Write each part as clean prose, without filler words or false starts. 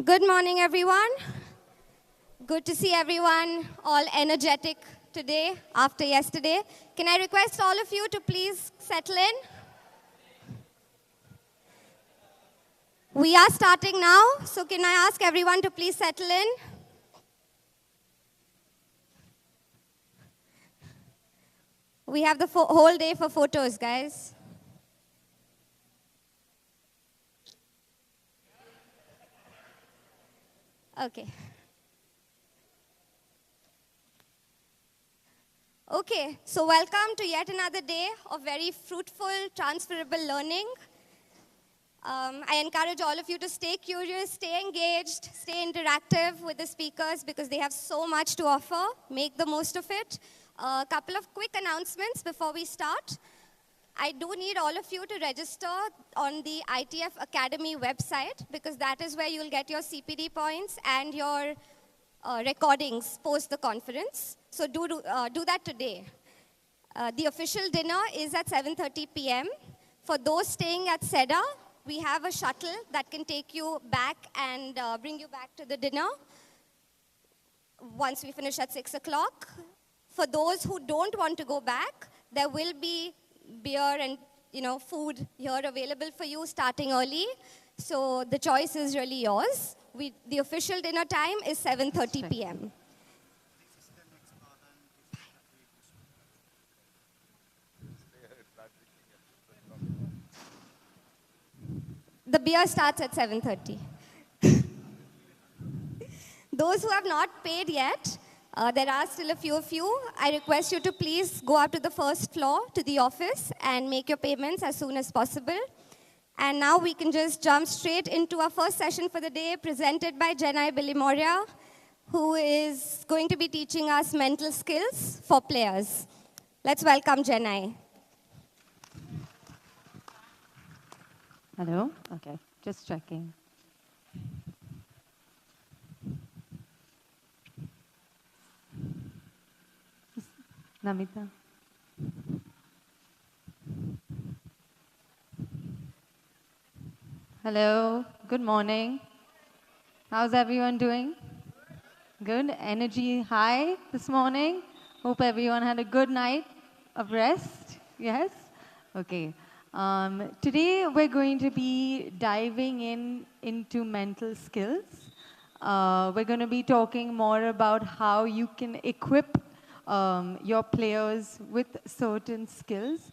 Good morning, everyone. Good to see everyone all energetic today after yesterday. Can I request all of you to please settle in? We are starting now, so can I ask everyone to please settle in? We have the whole day for photos, guys. Okay. Okay, so welcome to yet another day of very fruitful, transferable learning. I encourage all of you to stay curious, stay engaged, stay interactive with the speakers because they have so much to offer. Make the most of it. A couple of quick announcements before we start. I do need all of you to register on the ITF Academy website because that is where you'll get your CPD points and your recordings post the conference. So do that today. The official dinner is at 7:30 p.m. For those staying at Seda, we have a shuttle that can take you back and bring you back to the dinner once we finish at 6 o'clock. For those who don't want to go back, there will be beer and food here available for you starting early. So the choice is really yours. The official dinner time is 7:30 p.m. The beer starts at 7:30. Those who have not paid yet, there are still a few of you. I request you to please go up to the first floor to the office and make your payments as soon as possible. And now we can just jump straight into our first session for the day, presented by Jenai Bilimoria, who is going to be teaching us mental skills for players. Let's welcome Jenai. Hello? Okay, just checking. Namita? Hello, good morning. How's everyone doing? Good, energy high this morning. Hope everyone had a good night of rest. Yes? Okay. Today we're going to be diving into mental skills. We're going to be talking more about how you can equip your players with certain skills.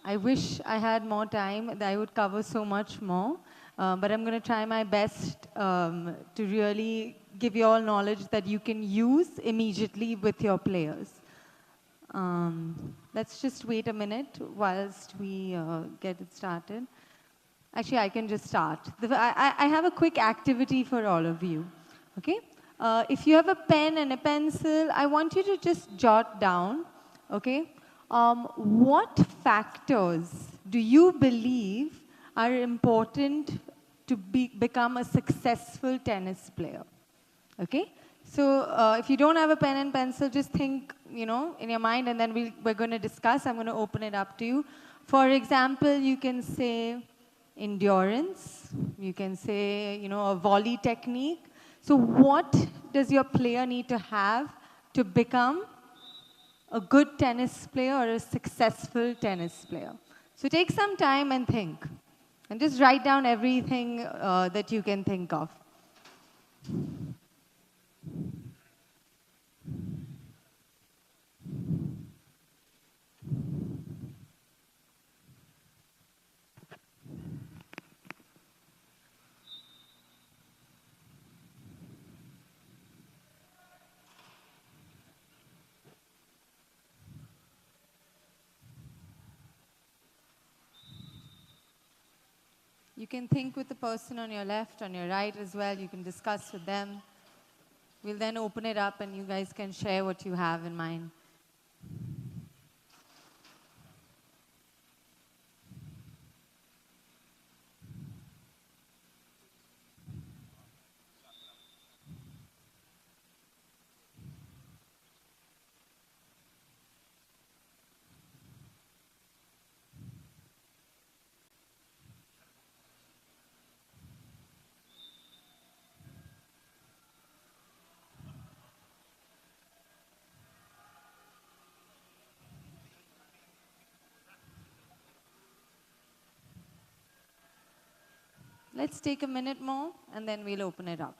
I wish I had more time, that I would cover so much more. But I'm going to try my best to really give you all knowledge that you can use immediately with your players. Let's just wait a minute whilst we get it started. Actually, I can just start. I have a quick activity for all of you. Okay? If you have a pen and a pencil, I want you to just jot down, okay? What factors do you believe are important to become a successful tennis player? Okay? So if you don't have a pen and pencil, just think, in your mind, and then we're going to discuss. I'm going to open it up to you. For example, you can say endurance. You can say, a volley technique. So what does your player need to have to become a good tennis player or a successful tennis player? So take some time and think. And just write down everything that you can think of. You can think with the person on your left, on your right as well. You can discuss with them. We'll then open it up and you guys can share what you have in mind. Let's take a minute more and then we'll open it up.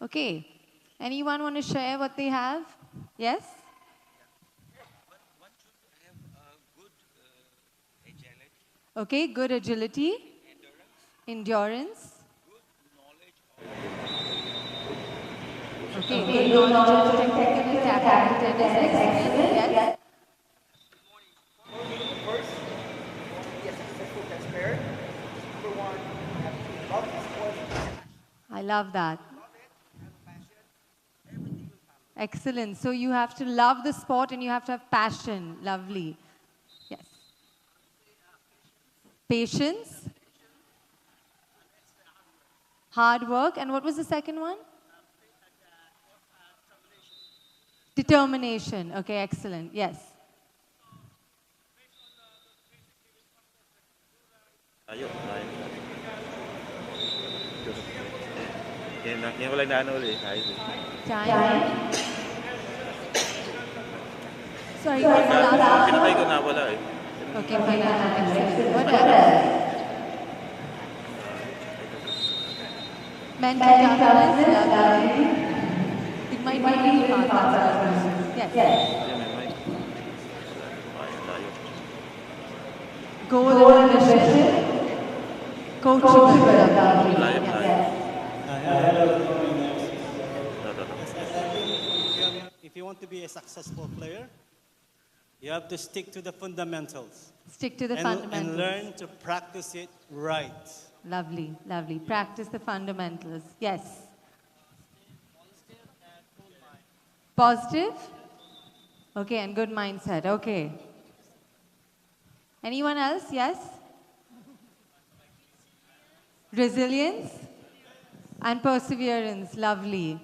Okay. Anyone want to share what they have? Yes? One should have good agility, Okay, good agility, endurance. Okay, good knowledge of technical and tactical tennis. Excellent. Yes. First, to be a successful tennis player, number one, you have to love the sport. I love that. Excellent. So you have to love the sport and you have to have passion. Lovely. Yes. Patience. Hard work. And what was the second one? Determination. Okay, excellent. Yes. Ayun, ayun. Yan ko lang naano ulit. Time. Sorry, what was the last one? Pinatay ko na wala eh. Okay, fine. Excellent. What else? Mental toughness. Lovely. It might be really hard. Yes. Ayun, may mic. Ayun, tayo. Goal and ambition. Coachable. Layo, layo. If you want to be a successful player, you have to stick to the fundamentals. Stick to the and fundamentals. learn to practice it right. Lovely, lovely. Practice the fundamentals. Yes. Positive? Okay, and good mindset. Okay. Anyone else? Yes? Resilience and perseverance. Lovely.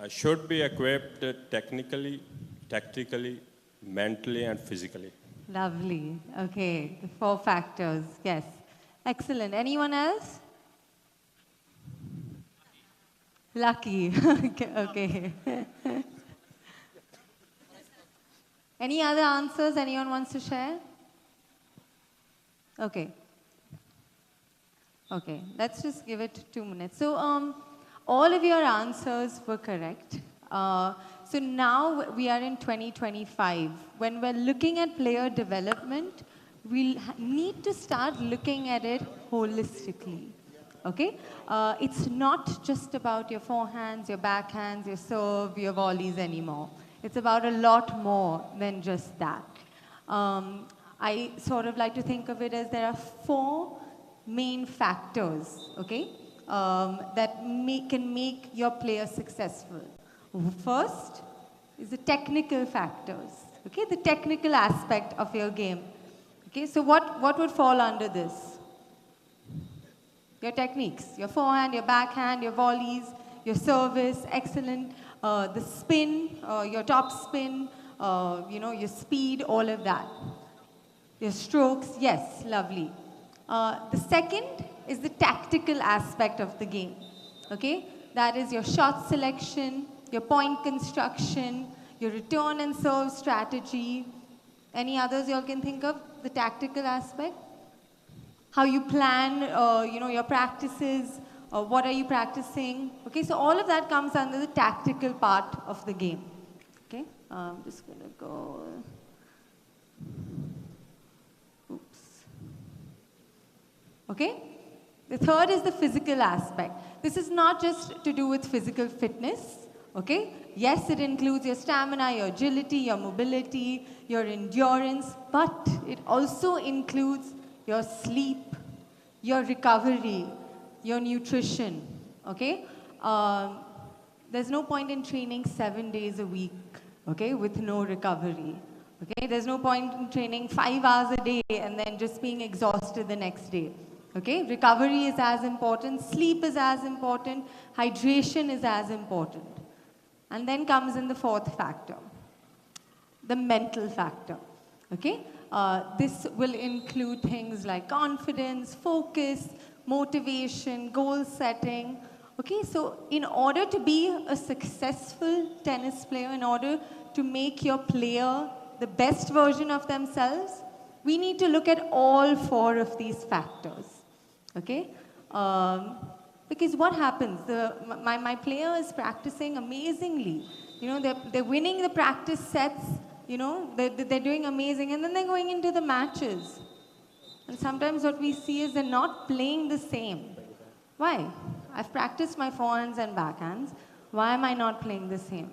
Should be equipped technically, tactically, mentally, and physically. Lovely. Okay, the 4 factors. Yes. Excellent. Anyone else? Lucky. Okay. Any other answers anyone wants to share? Okay. Okay, let's just give it 2 minutes. So, all of your answers were correct. So now we are in 2025. When we're looking at player development, we'll need to start looking at it holistically. Okay? It's not just about your forehands, your backhands, your serve, your volleys anymore. It's about a lot more than just that. I sort of like to think of it as there are 4 main factors, okay, that can make your player successful. First is the technical factors, okay, the technical aspect of your game. Okay, so what would fall under this? Your techniques, your forehand, your backhand, your volleys, your service, excellent, the spin, your top spin, your speed, all of that. Your strokes, yes, lovely. The second is the tactical aspect of the game, okay? That is your shot selection, your point construction, your return and serve strategy. Any others you all can think of? The tactical aspect? How you plan, your practices, what are you practicing? Okay, so all of that comes under the tactical part of the game. Okay, I'm just gonna go. Oops. Okay, the third is the physical aspect. This is not just to do with physical fitness, okay? Yes, it includes your stamina, your agility, your mobility, your endurance, but it also includes your sleep, your recovery, your nutrition, okay? There's no point in training 7 days a week, okay, with no recovery. Okay, there's no point in training 5 hours a day and then just being exhausted the next day. Okay, recovery is as important, sleep is as important, hydration is as important. And then comes in the fourth factor, the mental factor. Okay, this will include things like confidence, focus, motivation, goal setting. Okay, so in order to be a successful tennis player, in order to make your player the best version of themselves, we need to look at all 4 of these factors. Okay? Because what happens? My player is practicing amazingly. You know, they're winning the practice sets. You know, they're doing amazing, and then they're going into the matches. And sometimes what we see is they're not playing the same. Why? I've practiced my forehands and backhands. Why am I not playing the same?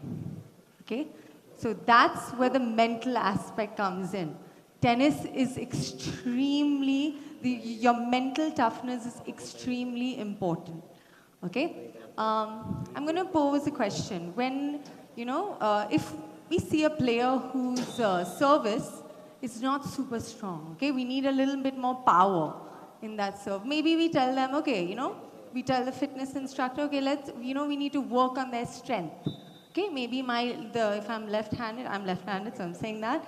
Okay? So that's where the mental aspect comes in. Tennis is extremely, your mental toughness is extremely important. Okay? I'm going to pose a question. When, you know, if we see a player whose service is not super strong, okay, we need a little bit more power in that serve. Maybe we tell them, okay, you know, we tell the fitness instructor, okay, we need to work on their strength. Okay, maybe if I'm left-handed, so I'm saying that.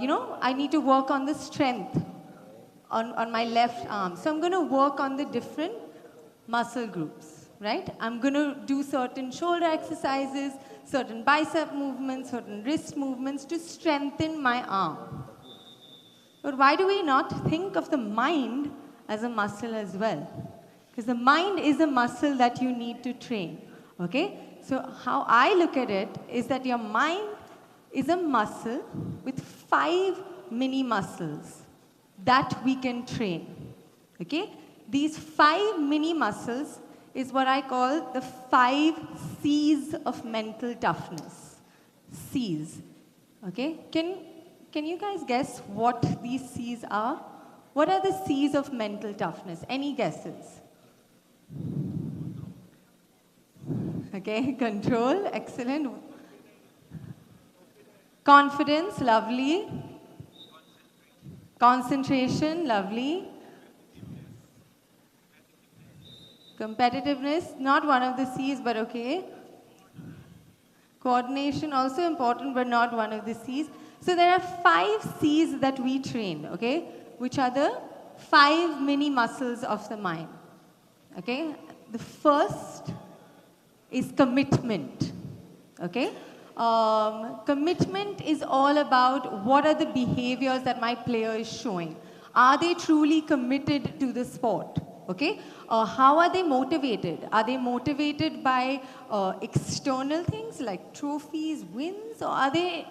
You know, I need to work on the strength on my left arm. So I'm going to work on the different muscle groups, right? I'm going to do certain shoulder exercises, certain bicep movements, certain wrist movements to strengthen my arm. But why do we not think of the mind as a muscle as well? Because the mind is a muscle that you need to train, okay? So how I look at it is that your mind is a muscle with 5 mini muscles that we can train, okay? These 5 mini muscles is what I call the 5 C's of mental toughness. C's, okay? Can you guys guess what these C's are? What are the C's of mental toughness? Any guesses? Okay, control, excellent. Confidence, lovely. Concentration, lovely. Competitiveness, not one of the C's, but okay. Coordination, also important, but not one of the C's. So there are 5 C's that we train, okay, which are the 5 mini muscles of the mind, okay. The first is commitment, okay. Commitment is all about what are the behaviors that my player is showing. Are they truly committed to the sport? Okay? How are they motivated? Are they motivated by external things like trophies, wins, or are they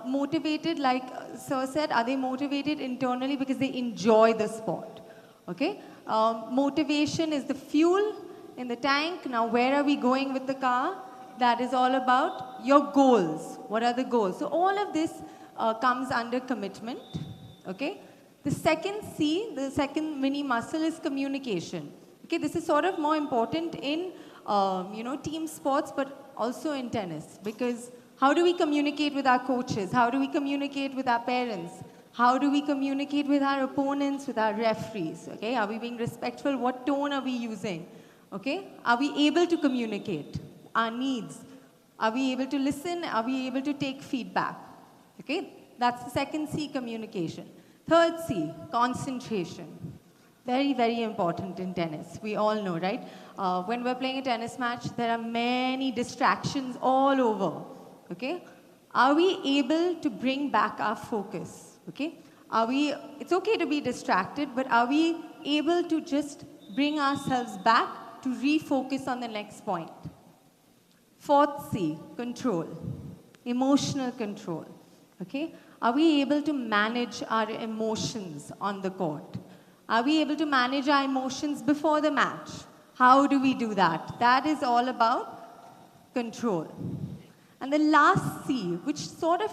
motivated, like Sir said, are they motivated internally because they enjoy the sport? Okay? Motivation is the fuel in the tank. Now, where are we going with the car? That is all about your goals. What are the goals? So all of this comes under commitment. Okay? The second C, the second mini muscle is communication. Okay, this is sort of more important in team sports, but also in tennis, because how do we communicate with our coaches? How do we communicate with our parents? How do we communicate with our opponents, with our referees? Okay, are we being respectful? What tone are we using? Okay, are we able to communicate our needs? Are we able to listen? Are we able to take feedback? Okay, that's the second C, communication. Third C, concentration. Very, very important in tennis. We all know, right? When we're playing a tennis match, there are many distractions all over. Okay? Are we able to bring back our focus? Okay? It's okay to be distracted, but are we able to just bring ourselves back to refocus on the next point? Fourth C, control. Emotional control. Okay? Are we able to manage our emotions on the court? Are we able to manage our emotions before the match? How do we do that? That is all about control. And the last C, which sort of,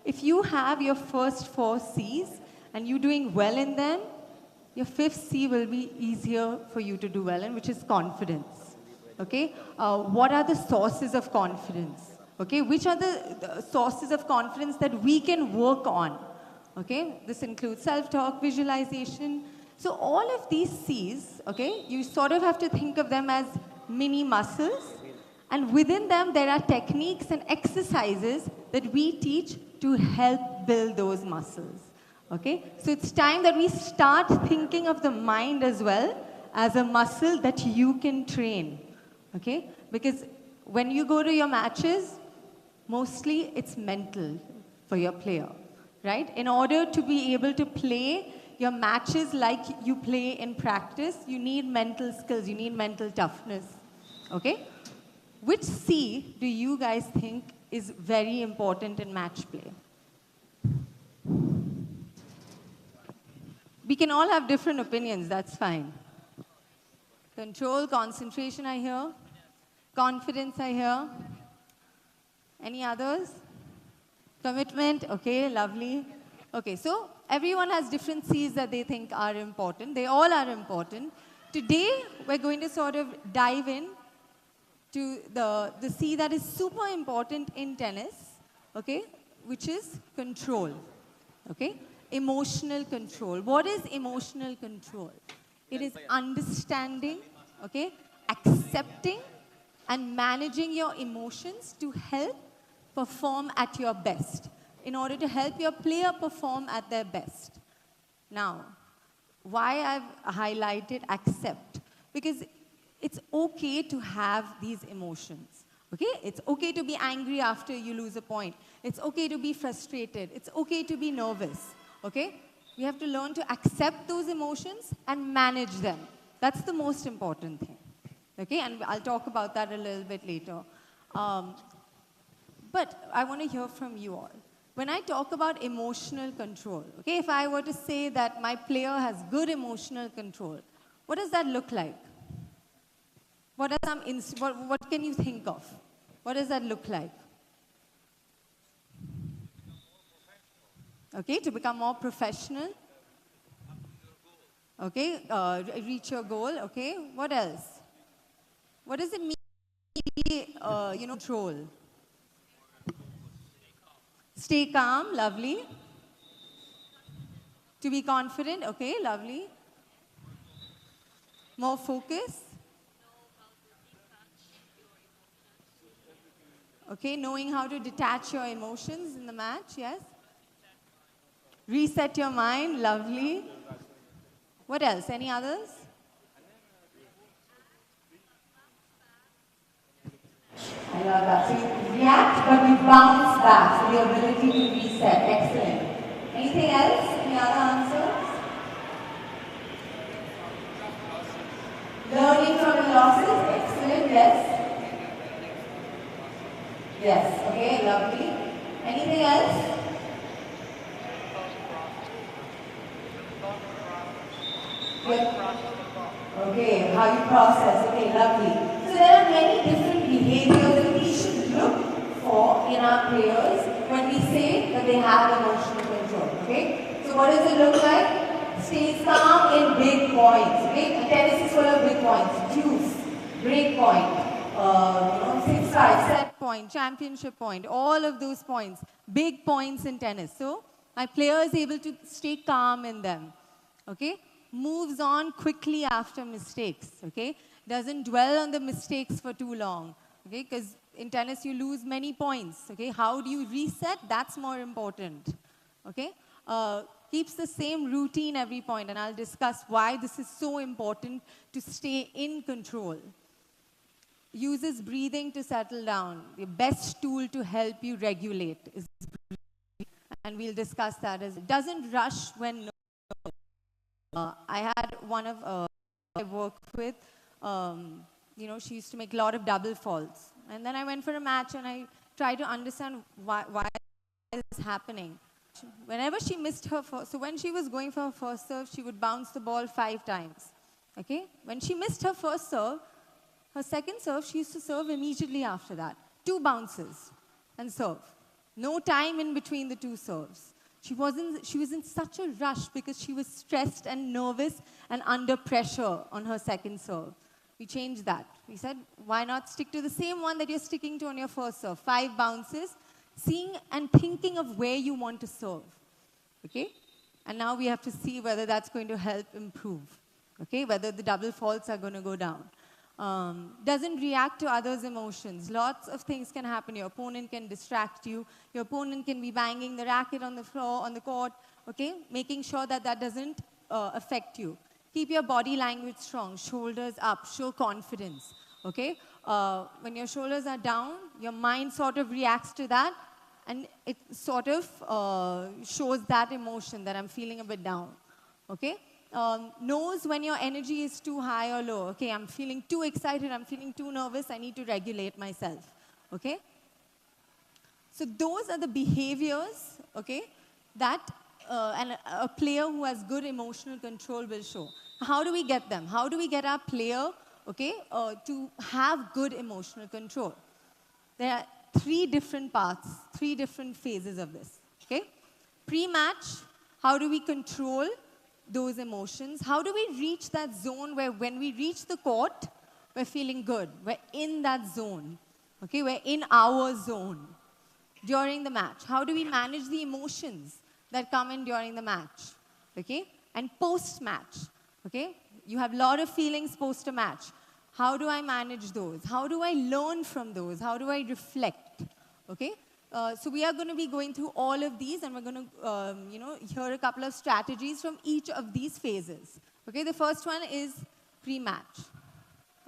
if you have your first 4 C's and you're doing well in them, your 5th C will be easier for you to do well in, which is confidence. Okay? What are the sources of confidence? Okay, which are the sources of confidence that we can work on? Okay, this includes self-talk, visualization. So all of these C's, okay, you sort of have to think of them as mini muscles. And within them, there are techniques and exercises that we teach to help build those muscles. Okay, so it's time that we start thinking of the mind as well as a muscle that you can train. Okay, because when you go to your matches, mostly it's mental for your player, right? In order to be able to play your matches like you play in practice, you need mental skills, you need mental toughness, okay? Which C do you guys think is very important in match play? We can all have different opinions, that's fine. Control, concentration, I hear. Confidence, I hear. Any others? Commitment, okay, lovely. Okay, so everyone has different C's that they think are important. They all are important. Today, we're going to sort of dive in to the C that is super important in tennis, okay, which is control, okay? Emotional control. What is emotional control? It is understanding, okay, accepting and managing your emotions to help perform at your best, in order to help your player perform at their best. Now, why I've highlighted accept? Because it's okay to have these emotions, okay? It's okay to be angry after you lose a point. It's okay to be frustrated. It's okay to be nervous, okay? We have to learn to accept those emotions and manage them. That's the most important thing, okay? And I'll talk about that a little bit later. But I want to hear from you all. When I talk about emotional control, okay, if I were to say that my player has good emotional control, what does that look like? What are what can you think of? What does that look like? Okay, to become more professional. Okay, reach your goal. Okay, what else? What does it mean, control? Stay calm, lovely. To be confident, okay, lovely. More focus. Okay, knowing how to detach your emotions in the match, yes. Reset your mind, lovely. What else? Any others? I love that. So you react, but you bounce back. So the ability to reset. Excellent. Anything else? Any other answers? Learning from the losses. Excellent. Yes. Yes. Okay. Lovely. Anything else? Okay. How you process. Okay. Lovely. So there are many different behaviors that we should look for in our players when we say that they have emotional control. Okay? So what does it look like? Stays calm in big points. Okay? And tennis is full of big points. Deuce, break point, 6-5, set point, championship point, all of those points. Big points in tennis. So my player is able to stay calm in them. Okay? Moves on quickly after mistakes. Okay? Doesn't dwell on the mistakes for too long, okay? Because in tennis you lose many points, okay? How do you reset? That's more important, okay? Keeps the same routine every point, and I'll discuss why this is so important to stay in control. Uses breathing to settle down. The best tool to help you regulate is breathing, and we'll discuss that. Doesn't rush when I had one of I worked with, she used to make a lot of double faults. And then I went for a match and I tried to understand why this is happening. Whenever she missed her first, so when she was going for her first serve, she would bounce the ball 5 times. Okay? When she missed her first serve, her second serve, she used to serve immediately after that. 2 bounces and serve. No time in between the 2 serves. She was in such a rush because she was stressed and nervous and under pressure on her second serve. We changed that. We said, why not stick to the same one that you're sticking to on your first serve? 5 bounces, seeing and thinking of where you want to serve. Okay? And now we have to see whether that's going to help improve. Okay? Whether the double faults are going to go down. Doesn't react to others' emotions. Lots of things can happen. Your opponent can distract you. Your opponent can be banging the racket on the floor, on the court. Okay? Making sure that that doesn't affect you. Keep your body language strong. Shoulders up. Show confidence. Okay? When your shoulders are down, your mind sort of reacts to that. And it sort of shows that emotion that I'm feeling a bit down. Okay? Knows when your energy is too high or low. Okay, I'm feeling too excited, I'm feeling too nervous, I need to regulate myself. Okay? So those are the behaviors, okay, that a player who has good emotional control will show. How do we get them? How do we get our player, okay, to have good emotional control? There are 3 different paths, 3 different phases of this. Okay? Pre-match, how do we control those emotions? How do we reach that zone where when we reach the court, we're feeling good. We're in that zone. Okay? We're in our zone during the match. How do we manage the emotions that come in during the match? Okay? And post-match. Okay? You have a lot of feelings post a match. How do I manage those? How do I learn from those? How do I reflect? Okay? So we are going to be going through all of these, and we're going to, hear a couple of strategies from each of these phases. Okay? The first one is pre-match.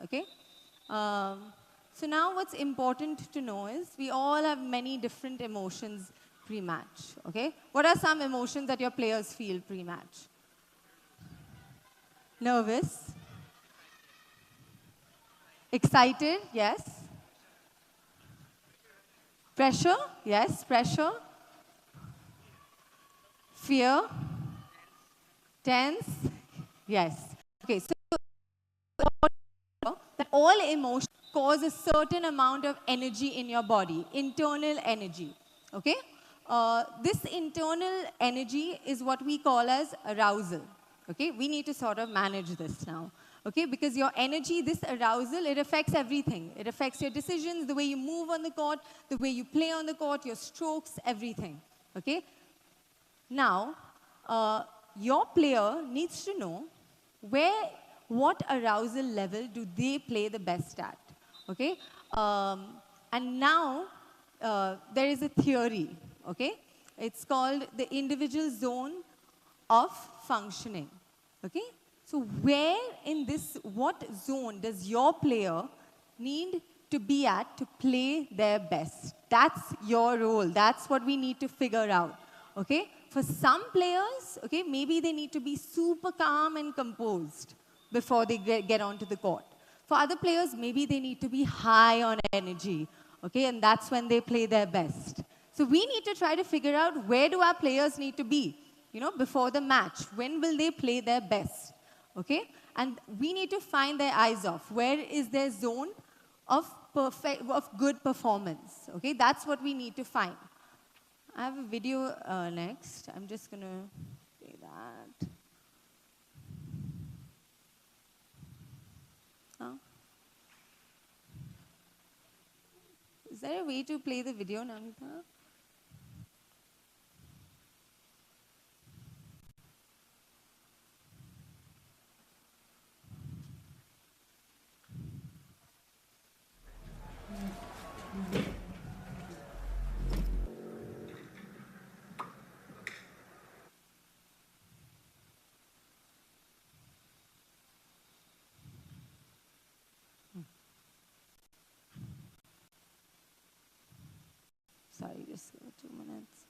Okay? So now what's important to know is we all have many different emotions pre-match. Okay? What are some emotions that your players feel pre-match? Nervous. Excited, yes. Pressure, yes, pressure. Fear. Tense, yes. Okay, so that all emotions cause a certain amount of energy in your body, internal energy, okay? This internal energy is what we call as arousal, okay? We need to sort of manage this now. Okay, because your energy, this arousal, it affects everything. It affects your decisions, the way you move on the court, the way you play on the court, your strokes, everything. Okay? Now, your player needs to know what arousal level do they play the best at. Okay? And now, there is a theory. Okay? It's called the individual zone of functioning. Okay? So where in this, what zone does your player need to be at to play their best? That's your role. That's what we need to figure out. Okay? For some players, okay, maybe they need to be super calm and composed before they get onto the court. For other players, maybe they need to be high on energy. Okay? And that's when they play their best. So we need to try to figure out where do our players need to be, before the match. When will they play their best? Okay? And we need to find their eyes off. Where is their zone of good performance? Okay? That's what we need to find. I have a video next. I'm just going to play that. Is there a way to play the video, Namita? Sorry, just 2 minutes.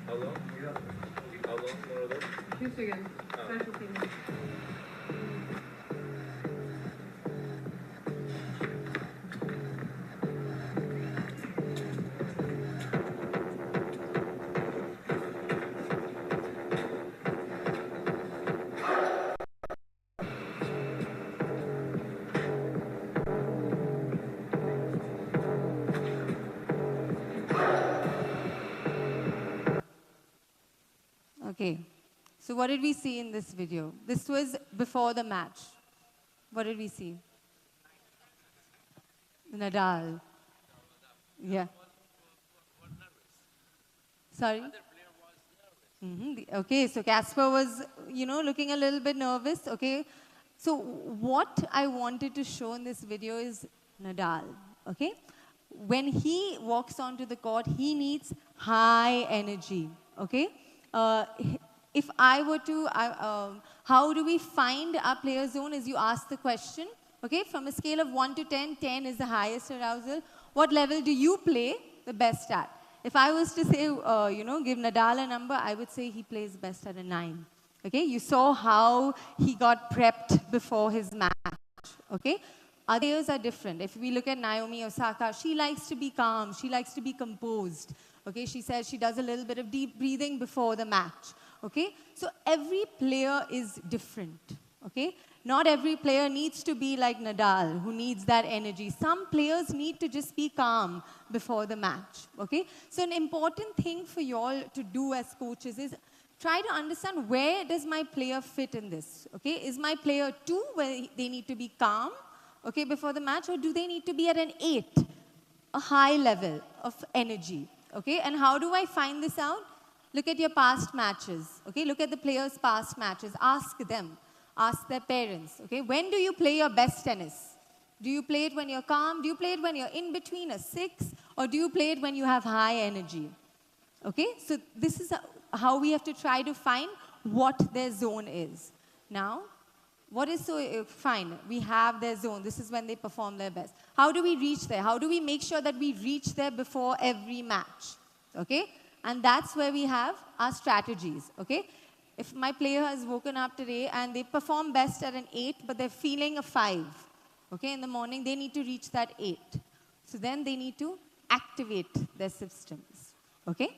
How long? How long more or less? 2 seconds. Special team. Okay. So what did we see in this video? This was before the match. What did we see? Nadal. Yeah. Sorry? Okay, so Casper was, looking a little bit nervous, okay? So what I wanted to show in this video is Nadal, okay? When he walks onto the court, he needs high energy, okay? If I were to, how do we find our player zone is you ask the question, okay? From a scale of 1 to 10, 10 is the highest arousal. What level do you play the best at? If I was to say, give Nadal a number, I would say he plays best at a 9. Okay, you saw how he got prepped before his match. Okay, other players are different. If we look at Naomi Osaka, she likes to be calm. She likes to be composed. Okay, she says she does a little bit of deep breathing before the match. Okay, so every player is different. Okay, not every player needs to be like Nadal, who needs that energy. Some players need to just be calm before the match, okay? So an important thing for you all to do as coaches is try to understand where does my player fit in this, okay? Is my player 2 where they need to be calm, okay, before the match, or do they need to be at an 8, a high level of energy, okay? And how do I find this out? Look at your past matches, okay? Look at the players' past matches. Ask them. Ask their parents, okay? When do you play your best tennis? Do you play it when you're calm? Do you play it when you're in between a 6? Or do you play it when you have high energy? Okay? So this is how we have to try to find what their zone is. Now, what is so fine? We have their zone. This is when they perform their best. How do we reach there? How do we make sure that we reach there before every match? Okay? And that's where we have our strategies, okay? If my player has woken up today and they perform best at an 8, but they're feeling a 5, okay, in the morning, they need to reach that 8. So then they need to activate their systems, okay?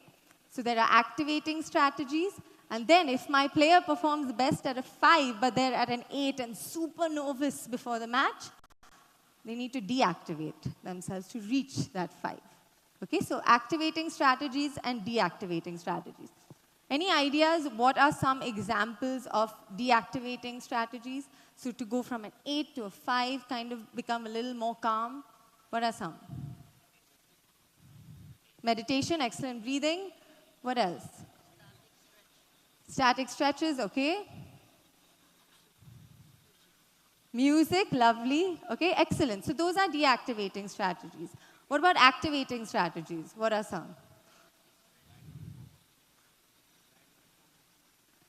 So there are activating strategies. And then if my player performs best at a 5, but they're at an 8 and super nervous before the match, they need to deactivate themselves to reach that 5. Okay, so activating strategies and deactivating strategies. Any ideas? What are some examples of deactivating strategies? So to go from an 8 to a 5, kind of become a little more calm. What are some? Meditation, excellent breathing. What else? Static stretches, okay. Music, lovely. Okay, excellent. So those are deactivating strategies. What about activating strategies? What are some?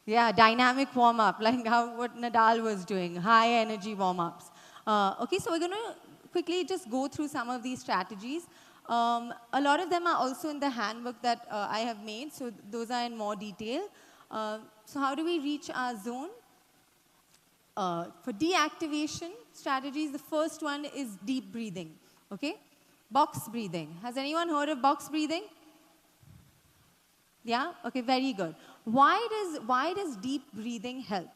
Yeah, dynamic warm-up, like what Nadal was doing, high energy warm-ups. Okay, so we're going to quickly just go through some of these strategies. A lot of them are also in the handbook that I have made, so those are in more detail. So how do we reach our zone? For deactivation strategies, the first one is deep breathing, okay? Box breathing. Has anyone heard of box breathing? Yeah? Okay, very good. Why does deep breathing help?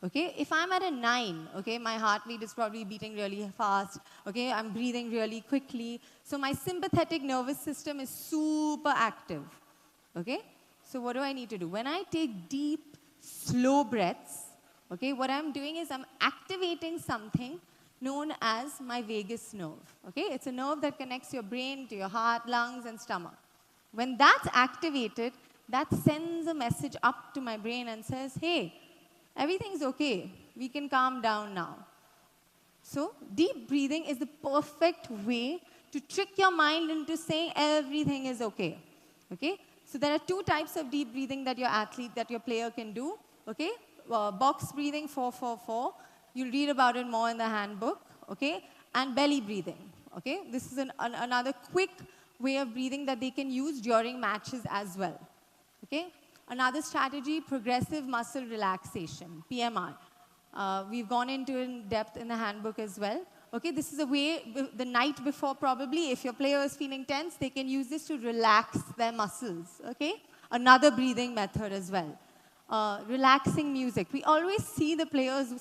Okay, if I'm at a 9, okay, my heartbeat is probably beating really fast, okay, I'm breathing really quickly, so my sympathetic nervous system is super active, okay? So what do I need to do? When I take deep, slow breaths, okay, what I'm doing is I'm activating something known as my vagus nerve, okay? It's a nerve that connects your brain to your heart, lungs, and stomach. When that's activated, that sends a message up to my brain and says, hey, everything's okay. We can calm down now. So deep breathing is the perfect way to trick your mind into saying everything is okay. Okay? So there are 2 types of deep breathing that your player can do. Okay? Box breathing, 4-4-4. You'll read about it more in the handbook. Okay? And belly breathing. Okay? This is another quick way of breathing that they can use during matches as well. Okay? Another strategy, progressive muscle relaxation, PMR. We've gone into it in depth in the handbook as well. Okay, this is a way, the night before probably, if your player is feeling tense, they can use this to relax their muscles. Okay? Another breathing method as well. Relaxing music. We always see the players,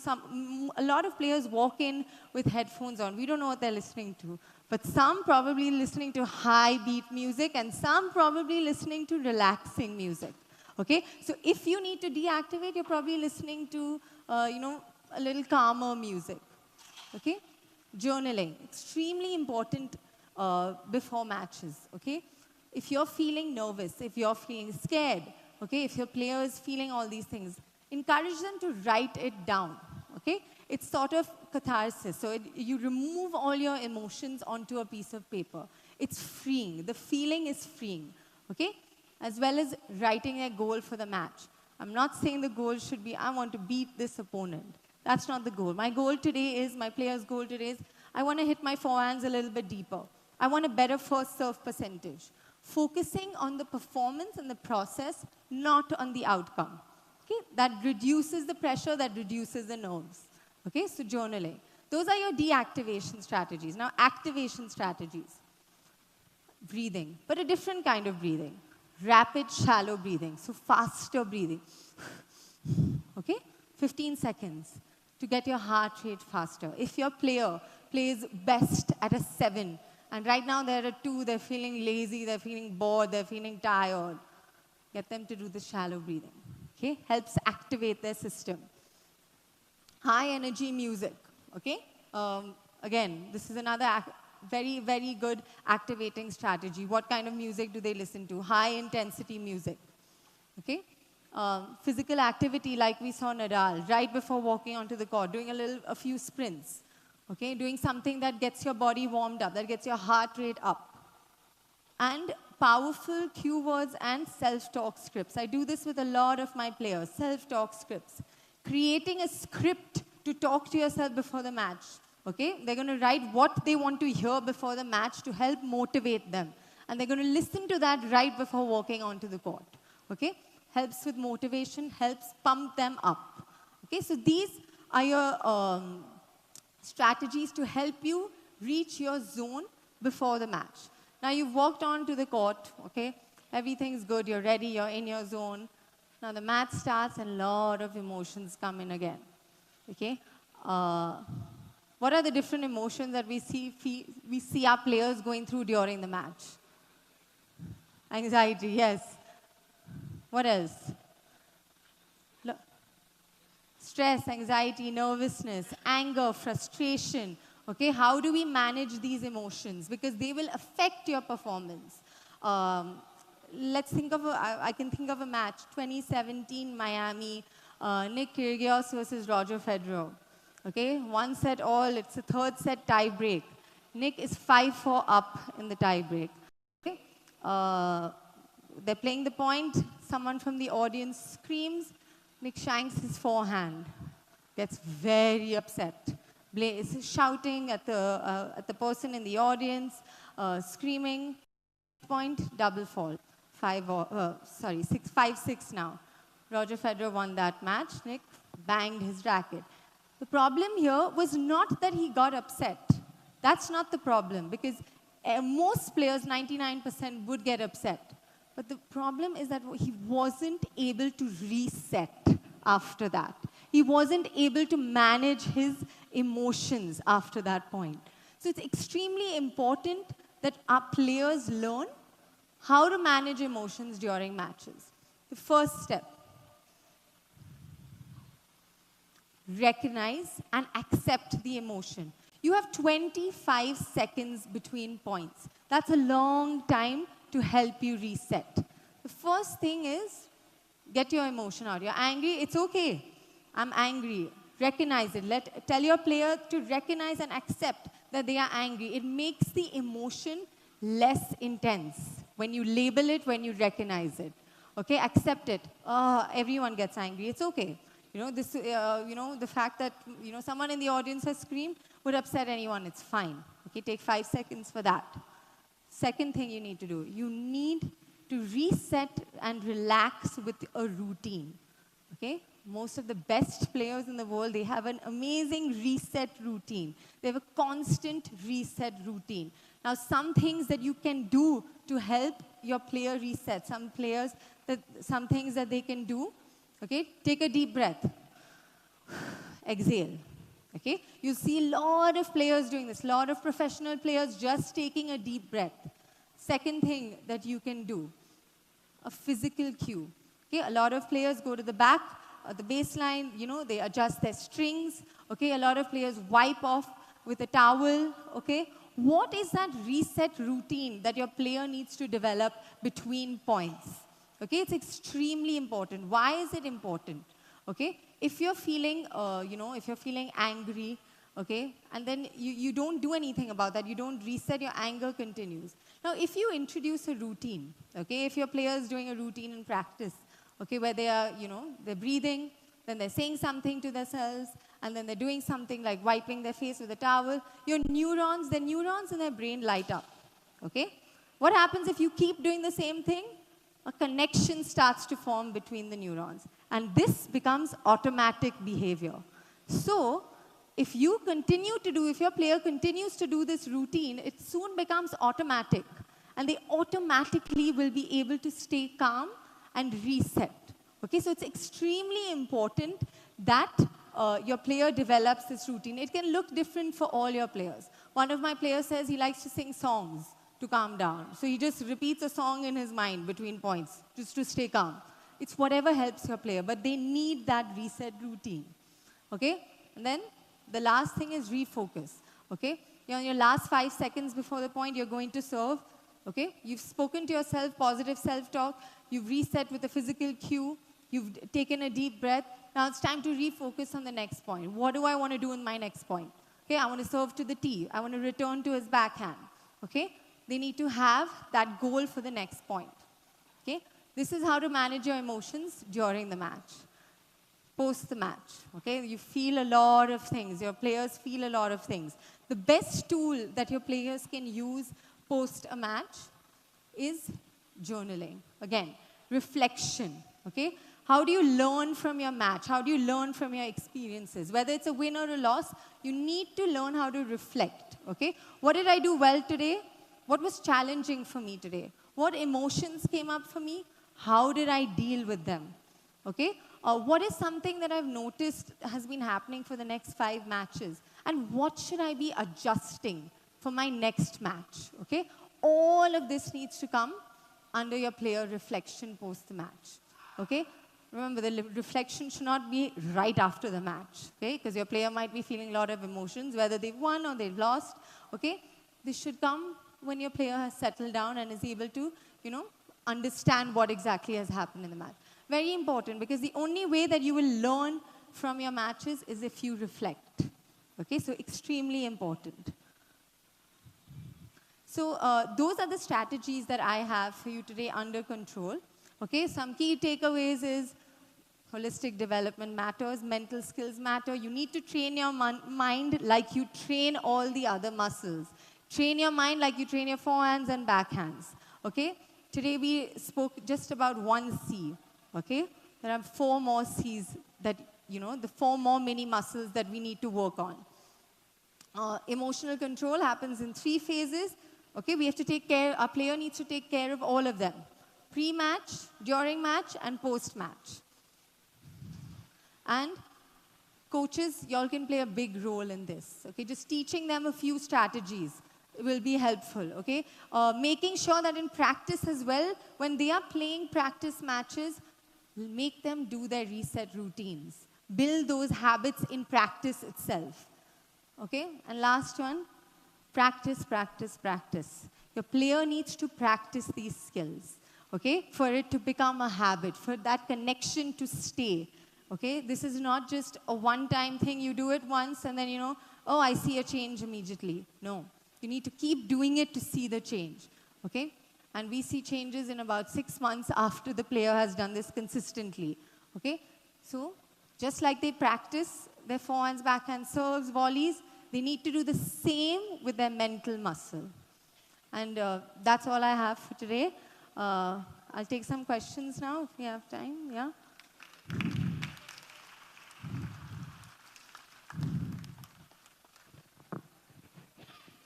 a lot of players walk in with headphones on. We don't know what they're listening to. But some probably listening to high beat music and some probably listening to relaxing music. Okay? So if you need to deactivate, you're probably listening to, a little calmer music. Okay? Journaling, extremely important before matches. Okay? If you're feeling nervous, if you're feeling scared, okay, if your player is feeling all these things, encourage them to write it down. Okay? It's sort of catharsis. So you remove all your emotions onto a piece of paper. It's freeing. The feeling is freeing. Okay? As well as writing a goal for the match. I'm not saying the goal should be, I want to beat this opponent. That's not the goal. My goal today is, my player's goal today is, I want to hit my forehands a little bit deeper. I want a better first serve percentage. Focusing on the performance and the process, not on the outcome. Okay? That reduces the pressure, that reduces the nerves. Okay? So journaling. Those are your deactivation strategies. Now, activation strategies. Breathing, but a different kind of breathing. Rapid, shallow breathing. So faster breathing. Okay? 15 seconds to get your heart rate faster. If your player plays best at a 7, and right now they're at 2, they're feeling lazy, they're feeling bored, they're feeling tired, get them to do the shallow breathing. Okay? Helps activate their system. High energy music. Okay? Again, this is another very, very good activating strategy. What kind of music do they listen to? High intensity music. Okay? Physical activity like we saw Nadal, right before walking onto the court, doing a few sprints. Okay? Doing something that gets your body warmed up, that gets your heart rate up. And powerful cue words and self-talk scripts. I do this with a lot of my players, self-talk scripts. Creating a script to talk to yourself before the match. Okay? They're going to write what they want to hear before the match to help motivate them. And they're going to listen to that right before walking onto the court. Okay? Helps with motivation, helps pump them up. Okay? So these are your strategies to help you reach your zone before the match. Now you've walked on to the court. Okay? Everything's good. You're ready. You're in your zone. Now the match starts and a lot of emotions come in again. Okay? What are the different emotions that we see our players going through during the match? Anxiety, yes. What else? Stress, anxiety, nervousness, anger, frustration. Okay, how do we manage these emotions? Because they will affect your performance. Let's think of I can think of a match, 2017 Miami, Nick Kyrgios versus Roger Federer. Okay, 1 set all, it's a 3rd set tie break. Nick is 5-4 up in the tie break. Okay, they're playing the point, someone from the audience screams, Nick shanks his forehand, gets very upset. Is shouting at the person in the audience, screaming, point, double fault. 5-6 now. Roger Federer won that match. Nick banged his racket. The problem here was not that he got upset. That's not the problem, because most players, 99%, would get upset. But the problem is that he wasn't able to reset after that. He wasn't able to manage his emotions after that point. So it's extremely important that our players learn how to manage emotions during matches. The first step, recognize and accept the emotion. You have 25 seconds between points. That's a long time to help you reset. The first thing is, get your emotion out. You're angry, it's okay. I'm angry. Recognize it. Tell your player to recognize and accept that they are angry. It makes the emotion less intense when you label it, when you recognize it. Okay, accept it. Everyone gets angry. It's okay. The fact that someone in the audience has screamed would upset anyone. It's fine. Okay, take 5 seconds for that. Second thing you need to do, you need to reset and relax with a routine. Okay, most of the best players in the world, they have an amazing reset routine. They have a constant reset routine. Now, some things that you can do to help your player reset, some things that they can do. Okay, take a deep breath. Exhale. Okay, you see a lot of players doing this, a lot of professional players just taking a deep breath. Second thing that you can do, a physical cue. Okay, a lot of players go to the back, the baseline, they adjust their strings. Okay, a lot of players wipe off with a towel. Okay, what is that reset routine that your player needs to develop between points? Okay, it's extremely important. Why is it important? Okay, if you're feeling, if you're feeling angry, okay, and then you don't do anything about that, you don't reset, your anger continues. Now, if you introduce a routine, okay, if your player is doing a routine in practice, okay, where they are, they're breathing, then they're saying something to themselves, and then they're doing something like wiping their face with a towel, the neurons in their brain light up, okay? What happens if you keep doing the same thing? A connection starts to form between the neurons, and this becomes automatic behavior. So, if your player continues to do this routine, it soon becomes automatic, and they automatically will be able to stay calm and reset. Okay, so it's extremely important that your player develops this routine. It can look different for all your players. One of my players says he likes to sing songs to calm down. So he just repeats a song in his mind between points, just to stay calm. It's whatever helps your player, but they need that reset routine. Okay, and then the last thing is refocus. Okay, in your last 5 seconds before the point, you're going to serve. Okay, you've spoken to yourself, positive self-talk. You've reset with a physical cue. You've taken a deep breath. Now it's time to refocus on the next point. What do I want to do in my next point? Okay, I want to serve to the tee. I want to return to his backhand. Okay, they need to have that goal for the next point. Okay, this is how to manage your emotions during the match. Post the match, okay? You feel a lot of things. Your players feel a lot of things. The best tool that your players can use post a match is journaling. Again, reflection, okay? How do you learn from your match? How do you learn from your experiences? Whether it's a win or a loss, you need to learn how to reflect, okay? What did I do well today? What was challenging for me today? What emotions came up for me? How did I deal with them? Okay? What is something that I've noticed has been happening for the next 5 matches? And what should I be adjusting for my next match? Okay? All of this needs to come under your player reflection post the match. Okay? Remember, the reflection should not be right after the match. Okay? Because your player might be feeling a lot of emotions, whether they've won or they've lost. Okay? This should come when your player has settled down and is able to, understand what exactly has happened in the match. Very important, because the only way that you will learn from your matches is if you reflect. Okay, so extremely important. So those are the strategies that I have for you today under control. Okay, some key takeaways is holistic development matters, mental skills matter. You need to train your mind like you train all the other muscles. Train your mind like you train your forehands and backhands. Okay, today we spoke just about 1 C. Okay, there are 4 more C's that, the 4 more mini muscles that we need to work on. Emotional control happens in 3 phases. Okay, we have to take care, our player needs to take care of all of them. Pre-match, during match, and post-match. And coaches, y'all can play a big role in this. Okay, just teaching them a few strategies will be helpful, okay? Making sure that in practice as well, when they are playing practice matches, make them do their reset routines. Build those habits in practice itself, okay? And last one, practice, practice, practice. Your player needs to practice these skills, okay? For it to become a habit, for that connection to stay, okay? This is not just a one-time thing. You do it once and then, oh, I see a change immediately. No. You need to keep doing it to see the change, okay? And we see changes in about 6 months after the player has done this consistently, okay? So, just like they practice their forehands, backhands, serves, volleys, they need to do the same with their mental muscle. And that's all I have for today. I'll take some questions now if we have time, yeah?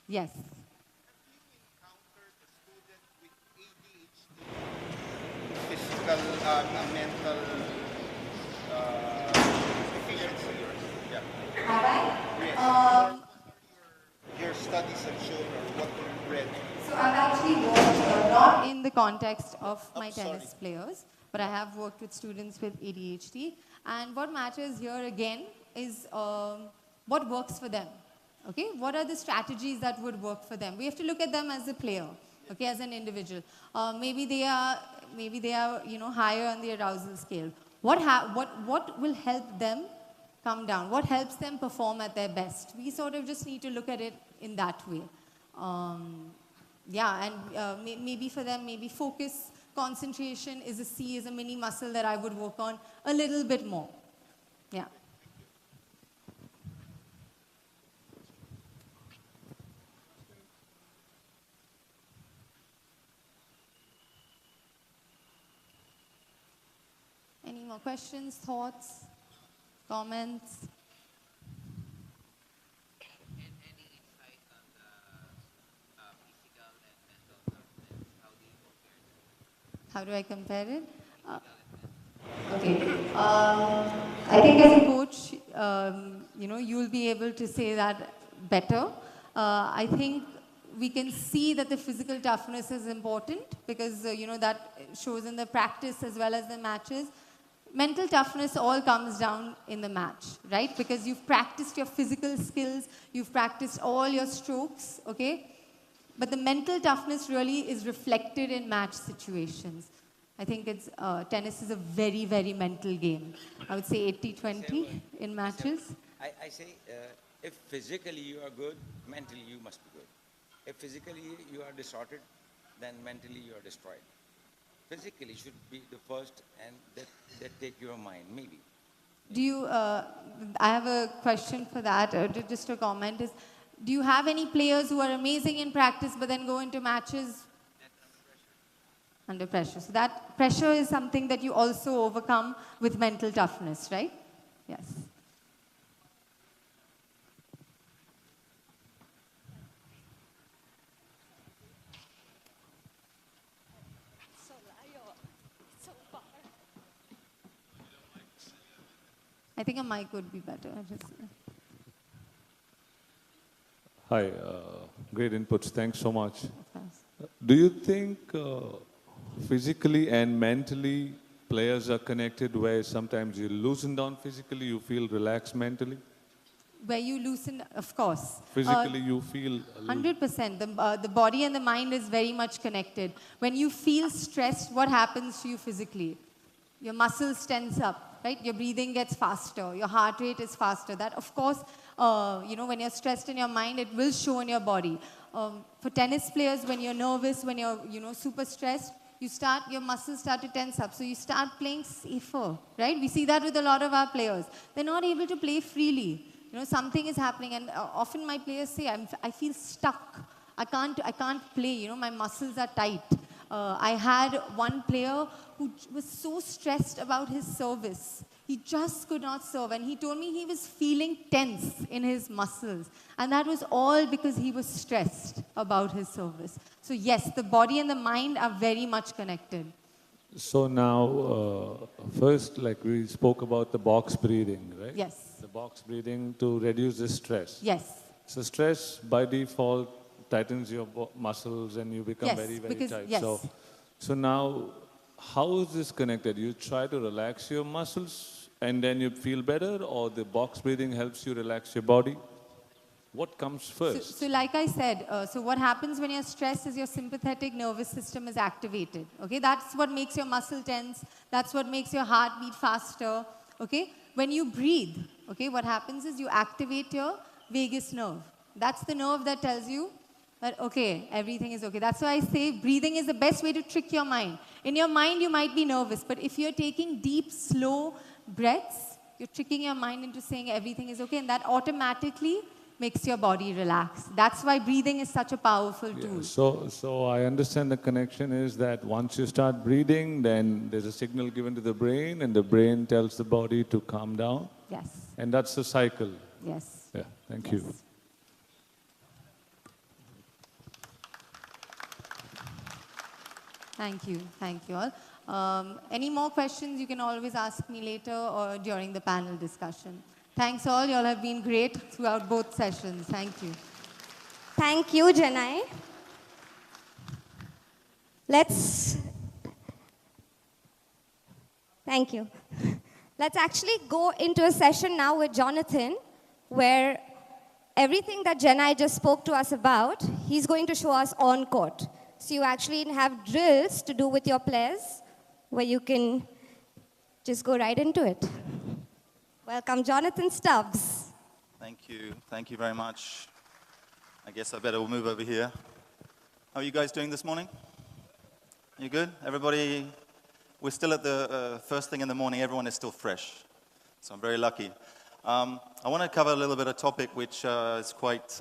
Yes. Have you encountered a student with ADHD, physical, mental deficiency? Yeah. Have I? Yes. What are your studies have shown, or what you read? So I've actually worked not in the context of my tennis players, but but I have worked with students with ADHD. And what matters here again is what works for them. Okay, what are the strategies that would work for them? We have to look at them as a player, okay, as an individual. Maybe they are, higher on the arousal scale. What will help them come down? What helps them perform at their best? We sort of just need to look at it in that way. Maybe for them, maybe focus, concentration is a mini muscle that I would work on a little bit more. Yeah. Any more questions, thoughts, comments? Any insight on the physical and mental toughness? How do you compare them? How do I compare it? Okay. I think as a coach, you'll be able to say that better. I think we can see that the physical toughness is important because, that shows in the practice as well as the matches. Mental toughness all comes down in the match, right? Because you've practiced your physical skills, you've practiced all your strokes, okay? But the mental toughness really is reflected in match situations. I think tennis is a very, very mental game. I would say 80-20 in matches. I say, if physically you are good, mentally you must be good. If physically you are distorted, then mentally you are destroyed. Physically should be the first, and that take your mind, maybe. Do you, I have a question for that, just a comment is, do you have any players who are amazing in practice but then go into matches under pressure? So that pressure is something that you also overcome with mental toughness, right? Yes. I think a mic would be better. Hi, great inputs. Thanks so much. Do you think physically and mentally players are connected where sometimes you loosen down physically, you feel relaxed mentally? Where you loosen, of course. Physically you feel... 100%. The body and the mind is very much connected. When you feel stressed, what happens to you physically? Your muscles tense up, right? Your breathing gets faster. Your heart rate is faster. That, of course, when you're stressed in your mind, it will show in your body. For tennis players, when you're nervous, when you're, super stressed, your muscles start to tense up. So you start playing safer, right? We see that with a lot of our players. They're not able to play freely. Something is happening. And often my players say, I feel stuck. I can't play. My muscles are tight. I had one player who was so stressed about his service. He just could not serve. And he told me he was feeling tense in his muscles. And that was all because he was stressed about his service. So yes, the body and the mind are very much connected. So now, first, like we spoke about the box breathing, right? Yes. The box breathing to reduce the stress. Yes. So stress, by default, tightens your muscles and you become very, very tight. Yes. So now, how is this connected? You try to relax your muscles and then you feel better, or the box breathing helps you relax your body? What comes first? So like I said, so what happens when you're stressed is your sympathetic nervous system is activated. Okay, that's what makes your muscle tense. That's what makes your heart beat faster. Okay, when you breathe, okay, what happens is you activate your vagus nerve. That's the nerve that tells you that, okay, everything is okay. That's why I say breathing is the best way to trick your mind. In your mind, you might be nervous, but if you're taking deep, slow breaths, you're tricking your mind into saying everything is okay, and that automatically makes your body relax. That's why breathing is such a powerful tool. So I understand the connection is that once you start breathing, then there's a signal given to the brain, and the brain tells the body to calm down. Yes. And that's the cycle. Yes. Yeah, thank you. Thank you all. Any more questions, you can always ask me later or during the panel discussion. Thanks all, you all have been great throughout both sessions. Thank you. Thank you, Janai. Thank you. Let's actually go into a session now with Jonathan, where everything that Jenai just spoke to us about, he's going to show us on court. So you actually have drills to do with your players, where you can just go right into it. Welcome, Jonathan Stubbs. Thank you. Thank you very much. I guess I better move over here. How are you guys doing this morning? You good? Everybody, we're still at the first thing in the morning. Everyone is still fresh. So I'm very lucky. I want to cover a little bit of topic which is quite,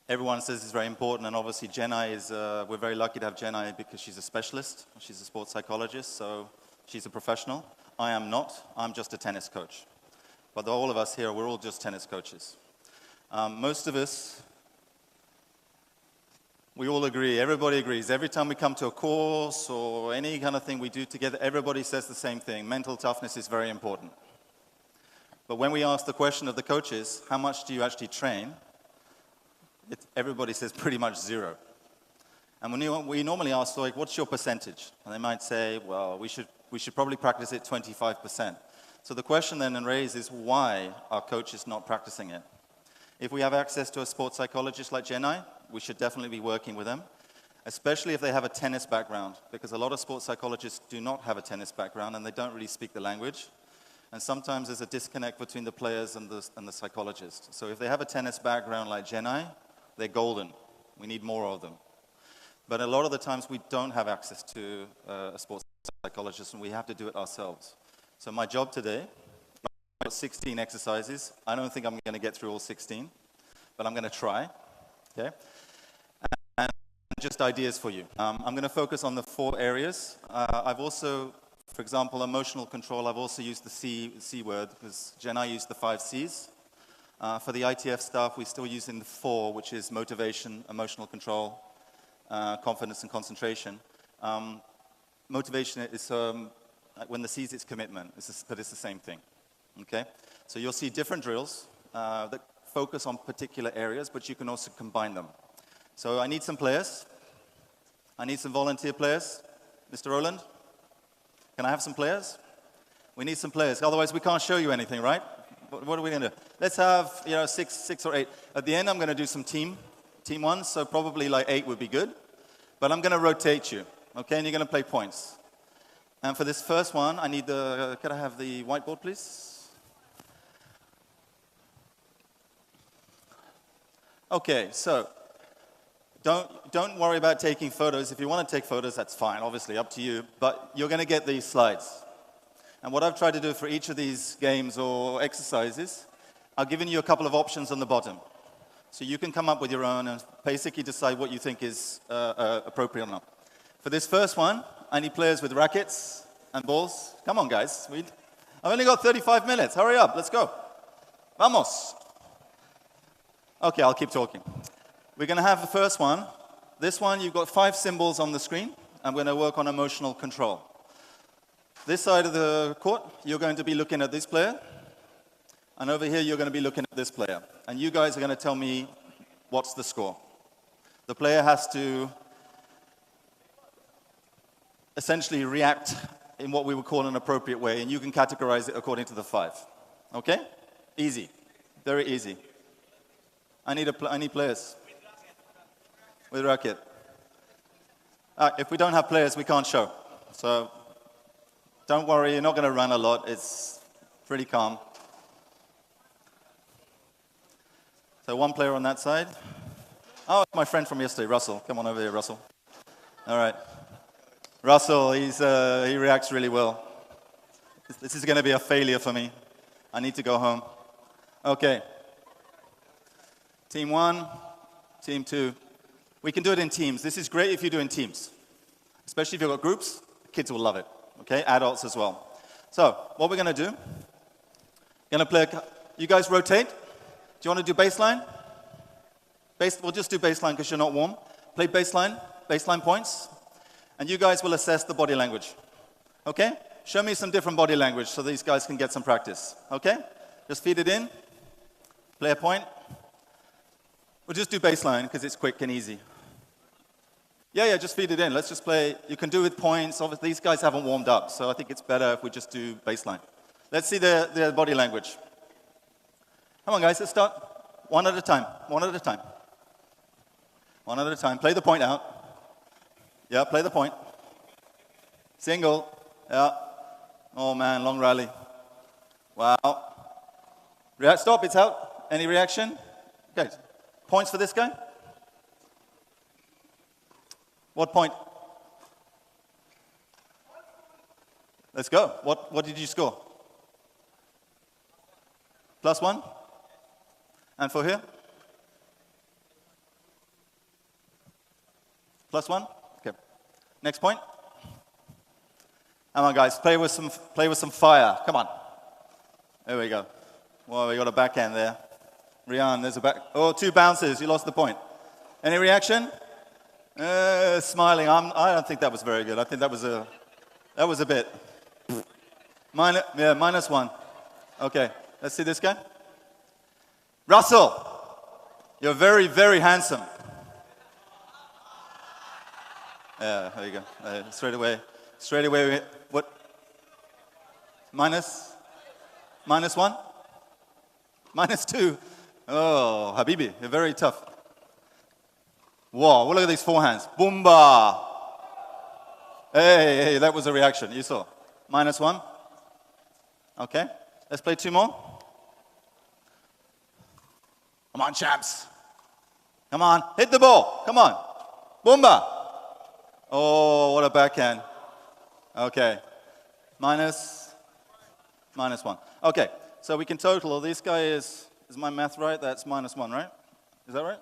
everyone says is very important. And obviously Jenai is, we're very lucky to have Jenai because she's a specialist. She's a sports psychologist, so she's a professional. I am not. I'm just a tennis coach. But all of us here, we're all just tennis coaches. Most of us, we all agree, everybody agrees. Every time we come to a course or any kind of thing we do together, everybody says the same thing. Mental toughness is very important. But when we ask the question of the coaches, how much do you actually train? Everybody says pretty much zero. And when we normally ask, like, what's your percentage? And they might say, well, we should probably practice it 25%. So the question then raised is, why are coaches not practicing it? If we have access to a sports psychologist like Jenai, we should definitely be working with them, especially if they have a tennis background, because a lot of sports psychologists do not have a tennis background and they don't really speak the language. And sometimes there's a disconnect between the players and the psychologist. So if they have a tennis background like Jenai, they're golden. We need more of them. But a lot of the times we don't have access to a sports psychologist and we have to do it ourselves. So my job today, I've got 16 exercises. I don't think I'm going to get through all 16, but I'm going to try. Okay? And just ideas for you. I'm going to focus on the 4 areas. I've also, for example, emotional control, I've also used the C word, because Jenai used the 5 C's. For the ITF stuff, we're still using the 4, which is motivation, emotional control, confidence and concentration. Motivation is, when the C is commitment, but it's the same thing. Okay? So you'll see different drills that focus on particular areas, but you can also combine them. So I need some players. I need some volunteer players. Mr. Roland, can I have some players? We need some players, otherwise we can't show you anything, right? What are we going to do? Let's have, 6 or 8. At the end, I'm going to do some team ones, so probably like 8 would be good. But I'm going to rotate you, okay? And you're going to play points. And for this first one, I need could I have the whiteboard, please? Okay, so don't worry about taking photos. If you want to take photos, that's fine, obviously, up to you. But you're going to get these slides. And what I've tried to do for each of these games or exercises, I've given you a couple of options on the bottom. So you can come up with your own and basically decide what you think is appropriate or not. For this first one, I need players with rackets and balls. Come on, guys. I've only got 35 minutes. Hurry up. Let's go. Vamos. Okay, I'll keep talking. We're going to have the first one. This one, you've got 5 symbols on the screen. I'm going to work on emotional control. This side of the court, you're going to be looking at this player. And over here, you're going to be looking at this player. And you guys are going to tell me what's the score. The player has to essentially react in what we would call an appropriate way, and you can categorize it according to the 5. Okay? Easy. Very easy. I need players. With racket. If we don't have players, we can't show. So don't worry, you're not going to run a lot. It's pretty calm. So 1 player on that side. Oh, it's my friend from yesterday, Russell. Come on over here, Russell. All right. Russell, he reacts really well. This is going to be a failure for me. I need to go home. Okay. Team 1, team 2. We can do it in teams. This is great if you do it in teams. Especially if you've got groups, kids will love it. Okay, adults as well. So, what we're going to do, you guys rotate. Do you want to do baseline? We'll just do baseline because you're not warm. Play baseline points. And you guys will assess the body language. Okay? Show me some different body language so these guys can get some practice. Okay? Just feed it in. Play a point. We'll just do baseline because it's quick and easy. Yeah, just feed it in. Let's just play. You can do with points. Obviously, these guys haven't warmed up, so I think it's better if we just do baseline. Let's see their body language. Come on, guys, let's start. One at a time. One at a time. One at a time. Play the point out. Yeah, play the point. Single. Yeah. Oh, man, long rally. Wow. Stop, it's out. Any reaction? Okay. Points for this guy? What point? Let's go. What did you score? +1? And for here? +1? Okay. Next point. Come on, guys. Play with some fire. Come on. There we go. Well, we got a backhand there. Rian, there's a back. Oh, 2 bounces. You lost the point. Any reaction? Smiling. I don't think that was very good. I think that was a bit. -1. Okay. Let's see this guy. Russell, you're very, very handsome. Yeah, there you go. Straight away. What? -1? -2? Oh, Habibi, you're very tough. Whoa, look at these forehands. Boomba! Hey, that was a reaction, you saw. -1. Okay, let's play 2 more. Come on, champs. Come on, hit the ball. Come on. Boomba! Oh, what a backhand. Okay, -1. Okay, so we can total. This guy is my math right? That's -1, right? Is that right?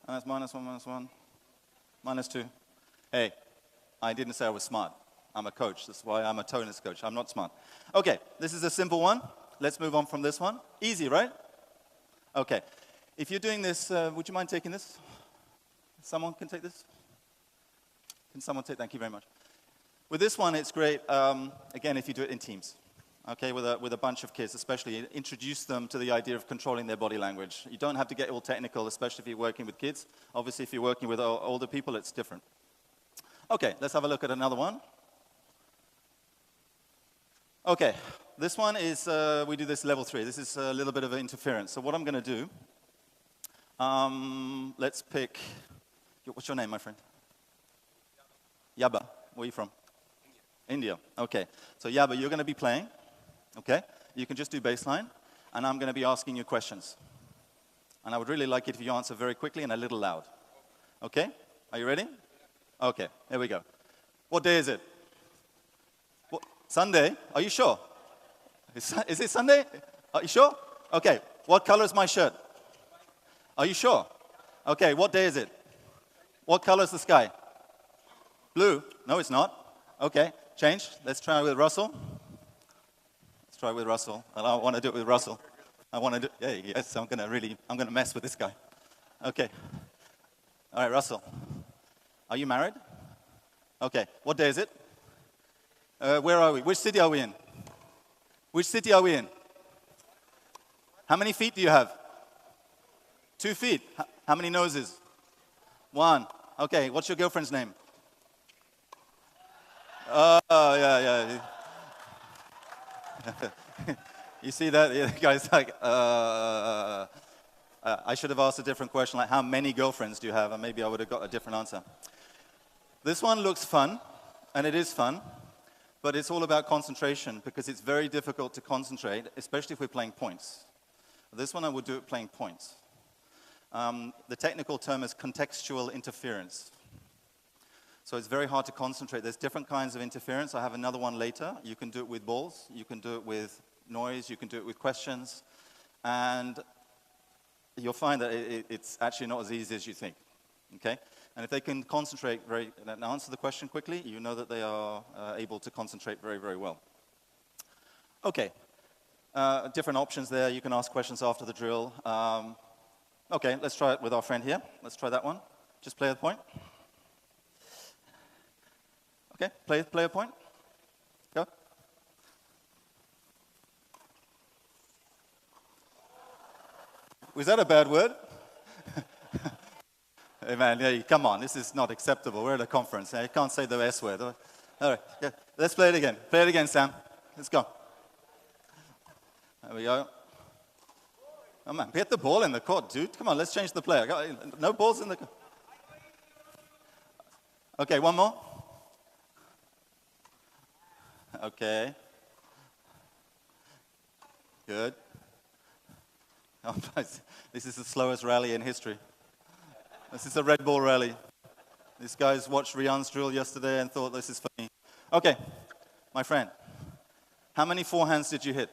And that's -1, -2. Hey, I didn't say I was smart. I'm a coach. That's why I'm a tonus coach. I'm not smart. Okay, this is a simple one. Let's move on from this one. Easy, right? Okay. If you're doing this, would you mind taking this? Someone can take this? Can someone take? Thank you very much. With this one, it's great, again, if you do it in teams. Okay, with a bunch of kids, especially, introduce them to the idea of controlling their body language. You don't have to get all technical, especially if you're working with kids. Obviously, if you're working with older people, it's different. Okay, let's have a look at another one. Okay, this one is, we do this level 3. This is a little bit of interference. So what I'm going to do, let's pick, what's your name, my friend? Yaba. Where are you from? India. Okay, so Yaba, you're going to be playing. Okay, you can just do baseline, and I'm going to be asking you questions. And I would really like it if you answer very quickly and a little loud. Okay, are you ready? Okay, here we go. What day is it? What? Sunday? Are you sure? Is it Sunday? Are you sure? Okay, what color is my shirt? Are you sure? Okay, what day is it? What color is the sky? Blue? No, it's not. Okay, change. Let's try with Russell. Try with Russell, and I want to do it with Russell. I want to do, yeah, yes, I'm going to mess with this guy. Okay. All right, Russell. Are you married? Okay, what day is it? Where are we? Which city are we in? Which city are we in? How many feet do you have? 2 feet. How many noses? 1. Okay, what's your girlfriend's name? Oh, yeah. You see that? Yeah, the guy's like, I should have asked a different question, like how many girlfriends do you have? And maybe I would have got a different answer. This one looks fun, and it is fun, but it's all about concentration because it's very difficult to concentrate, especially if we're playing points. This one I would do it playing points. The technical term is contextual interference. So it's very hard to concentrate. There's different kinds of interference. I have another one later. You can do it with balls. You can do it with noise. You can do it with questions. And you'll find that it's actually not as easy as you think. Okay? And if they can concentrate and answer the question quickly, you know that they are able to concentrate very, very well. Okay. Different options there. You can ask questions after the drill. Okay, let's try it with our friend here. Let's try that one. Just play the point. Okay, play a point. Go. Was that a bad word? Hey man, hey, come on, this is not acceptable. We're at a conference. You can't say the S word. All right, yeah. Let's play it again. Play it again, Sam. Let's go. There we go. Oh man, get the ball in the court, dude. Come on, let's change the player. No balls in the court. Okay, one more. Okay. Good. Oh, this is the slowest rally in history. This is a Red Bull rally. These guys watched Rian's drill yesterday and thought this is funny. Okay, my friend, how many forehands did you hit?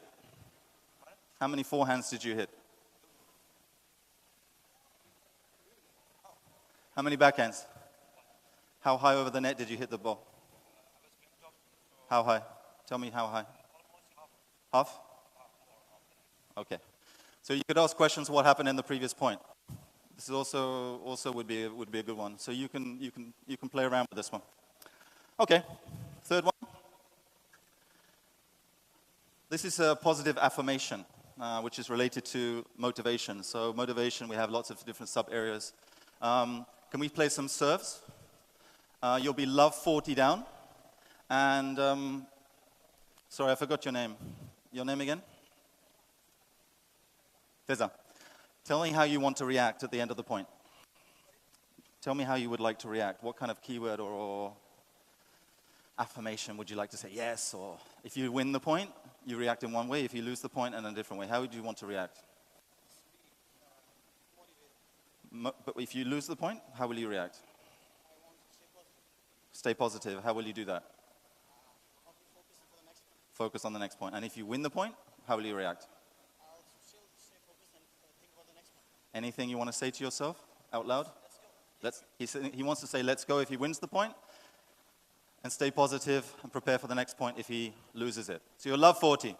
How many forehands did you hit? How many backhands? How high over the net did you hit the ball? How high? Tell me how high. Half? Okay. So you could ask questions what happened in the previous point. This is also would be a good one. So you can play around with this one. Okay. Third one. This is a positive affirmation, which is related to motivation. So motivation, we have lots of different sub areas. Can we play some serves? You'll be love 40 down. And sorry, I forgot your name. Your name again? Teza. Tell me how you want to react at the end of the point. Tell me how you would like to react. What kind of keyword or affirmation would you like to say? Yes, or if you win the point, you react in one way. If you lose the point, in a different way. How would you want to react? But if you lose the point, how will you react? Stay positive. How will you do that? Focus on the next point. And if you win the point, how will you react? Anything you want to say to yourself out loud? He wants to say, let's go if he wins the point, and stay positive and prepare for the next point if he loses it. So you'll love 40.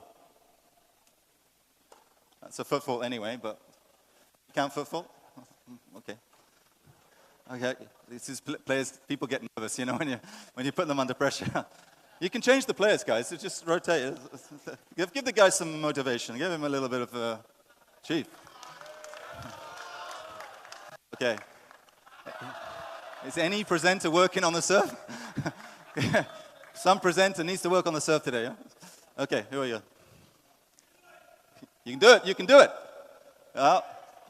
That's a foot fault anyway, but you count foot fault? Okay. Okay. This is players, people get nervous, you know, when you put them under pressure. You can change the players, guys. So just rotate. Give the guy some motivation. Give him a little bit of chief. Okay. Is any presenter working on the surf? Some presenter needs to work on the surf today. Yeah? Okay, here we go. You can do it. You can do it.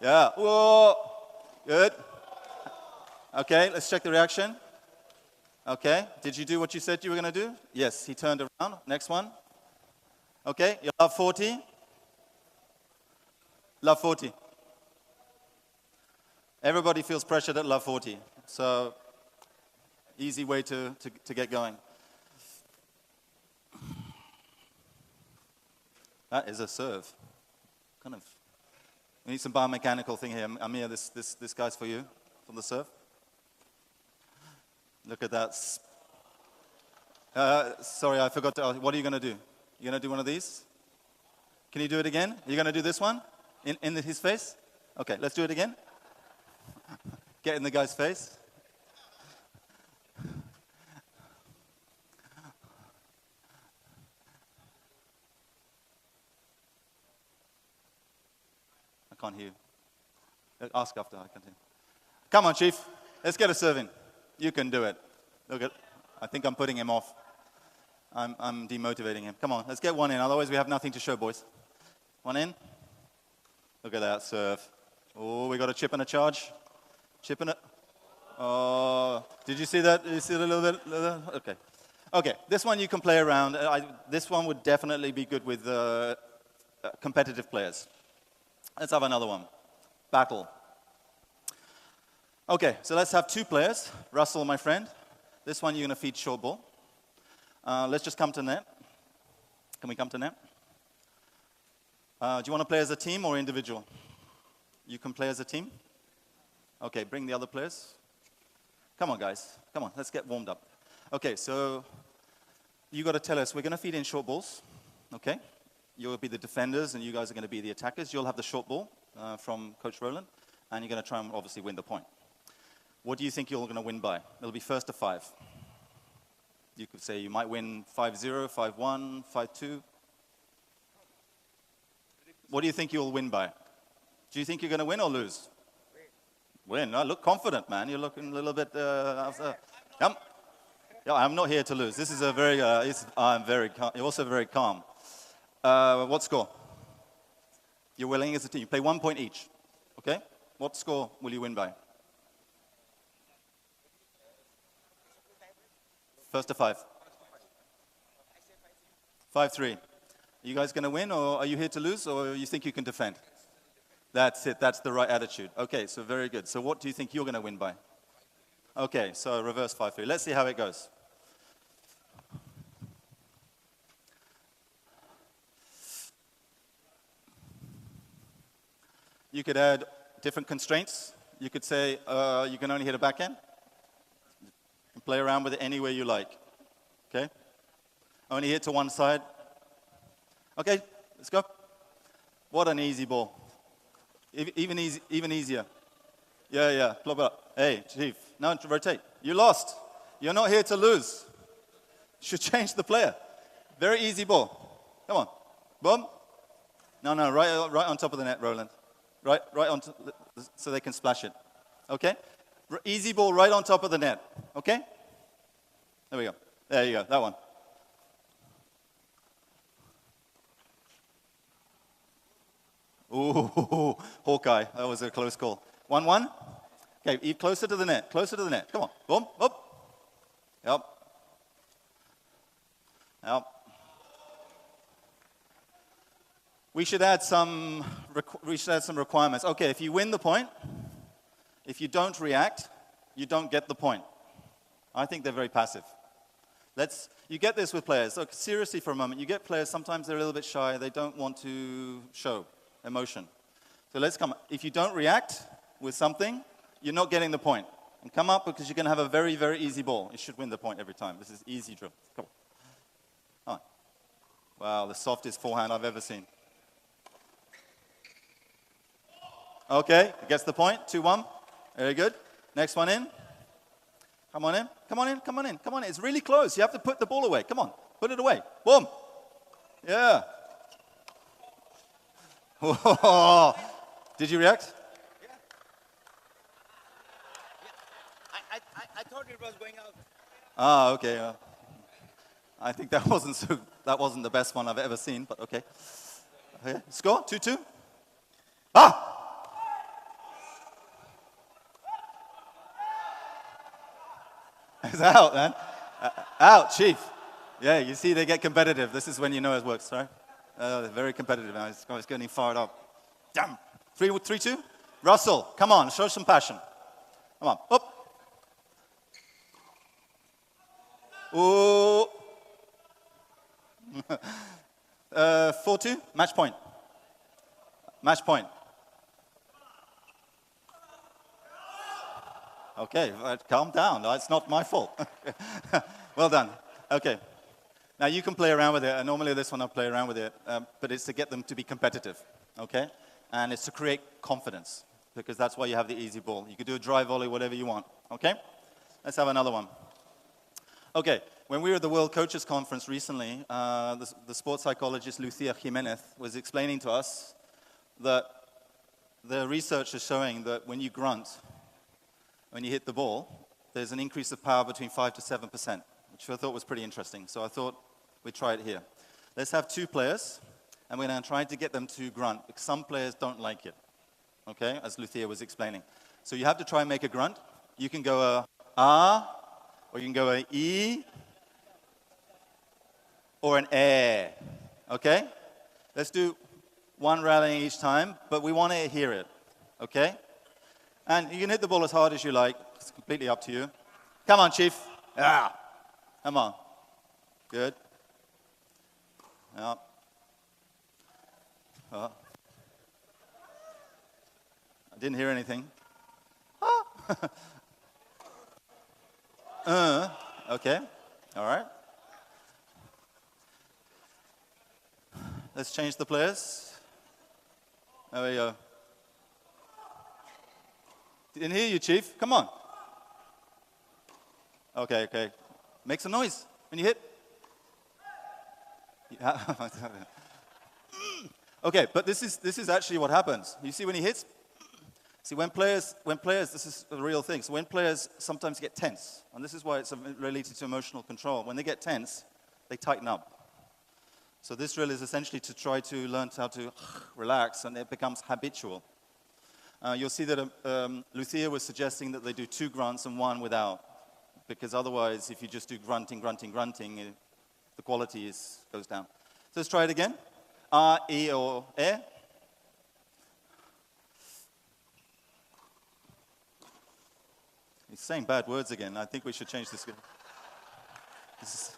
Yeah. Whoa. Good. Okay, let's check the reaction. Okay, did you do what you said you were going to do? Yes, he turned around. Next one. Okay, you love 40. Love 40. Everybody feels pressured at love 40. So, easy way to get going. That is a serve. Kind of. We need some biomechanical thing here. Amir, this guy's for you, from the serve. Look at that. Sorry, I forgot to ask. What are you going to do? You going to do one of these? Can you do it again? Are you going to do this one? In his face? Okay, let's do it again. Get in the guy's face. I can't hear you. Ask after I continue. Come on, Chief. Let's get a serve in. You can do it. Look at. I think I'm putting him off. I'm demotivating him. Come on, let's get one in. Otherwise, we have nothing to show, boys. One in. Look at that serve. Oh, we got a chip and a charge. Chip and a. Oh, did you see that? Did you see it a little bit? Okay. Okay, this one you can play around. This one would definitely be good with competitive players. Let's have another one. Battle. Okay, so let's have two players. Russell, my friend. This one you're going to feed short ball. Let's just come to net. Can we come to net? Do you want to play as a team or individual? You can play as a team? Okay, bring the other players. Come on, guys. Come on, let's get warmed up. Okay, so you got to tell us, we're going to feed in short balls. Okay? You'll be the defenders, and you guys are going to be the attackers. You'll have the short ball from Coach Roland, and you're going to try and obviously win the point. What do you think you're going to win by? It'll be 1st to 5. You could say you might win 5-0, 5-1, 5-2. What do you think you'll win by? Do you think you're going to win or lose? Win. I look confident, man. You're looking a little bit. Yeah, I'm not here to lose. This is a very. I'm very. You're also very calm. What score? You're willing as a team. You play 1 point each. Okay. What score will you win by? First to 5. 5-3. Are you guys going to win, or are you here to lose, or you think you can defend? That's it. That's the right attitude. Okay, so very good. So what do you think you're going to win by? Okay, so reverse 5-3. Let's see how it goes. You could add different constraints. You could say you can only hit a backhand. And play around with it any way you like. Okay? Only hit to one side. Okay, let's go. What an easy ball. Even easier. Yeah. Plop it up. Hey, Chief. No, rotate. You lost. You're not here to lose. You should change the player. Very easy ball. Come on. Boom. No, right on top of the net, Roland. Right on, so they can splash it. Okay? Easy ball right on top of the net. Okay? There we go. There you go. That one. Ooh, Hawkeye. That was a close call. 1-1. Okay, closer to the net. Closer to the net. Come on. Boom. Up. Yep. We should add some requirements. Okay, if you win the point, if you don't react, you don't get the point. I think they're very passive. You get this with players. Look, seriously for a moment, you get players, sometimes they're a little bit shy, they don't want to show emotion. So let's come. If you don't react with something, you're not getting the point. And come up because you're going to have a very, very easy ball. You should win the point every time. This is easy drill. Come on. Wow, the softest forehand I've ever seen. Okay, gets the point. 2-1. Very good. Next one in. Come on in. Come on in. It's really close. You have to put the ball away. Come on. Put it away. Boom. Yeah. Did you react? Yeah. I thought it was going out. Ah, okay. I think that wasn't the best one I've ever seen, but okay. Okay. Score 2-2. Ah! It's out, man. Out, Chief. Yeah, you see, they get competitive. This is when you know it works, right? They're very competitive now. It's getting fired up. Damn. 3-2. Russell, come on, show some passion. Come on, up. Ooh. 4-2. Match point. Match point. Okay, calm down. It's not my fault. Well done. Okay. Now you can play around with it. Normally this one I'll play around with it, but it's to get them to be competitive. Okay? And it's to create confidence, because that's why you have the easy ball. You can do a dry volley, whatever you want. Okay? Let's have another one. Okay. When we were at the World Coaches Conference recently, the sports psychologist Lucia Jimenez was explaining to us that the research is showing that when you grunt, when you hit the ball, there's an increase of power between 5 to 7%, which I thought was pretty interesting. So I thought we'd try it here. Let's have 2 players, and we're going to try to get them to grunt, because some players don't like it, okay, as Lucia was explaining. So you have to try and make a grunt. You can go a ah, or you can go a e, or an eh, okay? Let's do one rallying each time, but we want to hear it, okay? And you can hit the ball as hard as you like. It's completely up to you. Come on, Chief. Ah. Come on. Good. Yeah. I didn't hear anything. Ah. Okay. All right. Let's change the players. There we go. Didn't hear you, Chief. Come on. Okay. Make some noise when you hit. Yeah. Okay, but this is actually what happens. You see when he hits? See, when players, this is a real thing. So when players sometimes get tense, and this is why it's related to emotional control. When they get tense, they tighten up. So this drill is essentially to try to learn how to relax, and it becomes habitual. You'll see that Lucia was suggesting that they do 2 grunts and 1 without, because otherwise, if you just do grunting, the quality goes down. So let's try it again. A, E, O, E. He's saying bad words again. I think we should change this. It's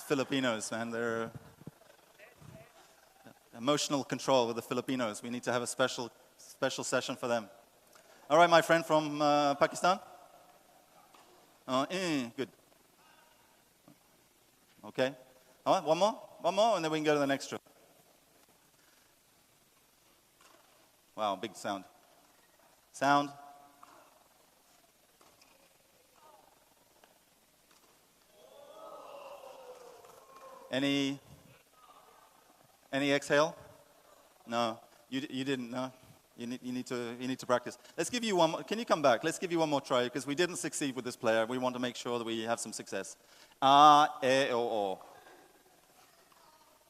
Filipinos, man. They're emotional control with the Filipinos. We need to have a special session for them. All right, my friend from Pakistan. Good. Okay. All right, one more, and then we can go to the next drill. Wow, big sound. Sound. Any exhale? No, you didn't. No, you need to practice. Let's give you one more. Can you come back? Let's give you one more try because we didn't succeed with this player. We want to make sure that we have some success. A, E, O.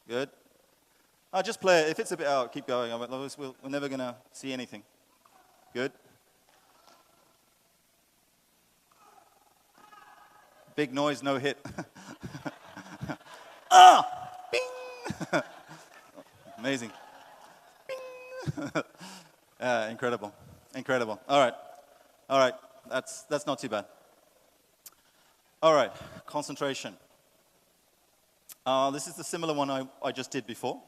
Good. Just play it. If it's a bit out, keep going. Otherwise, we're never gonna see anything. Good. Big noise, no hit. Bing! Amazing. Bing! Incredible. All right. That's not too bad. All right. Concentration. This is the similar one I just did before.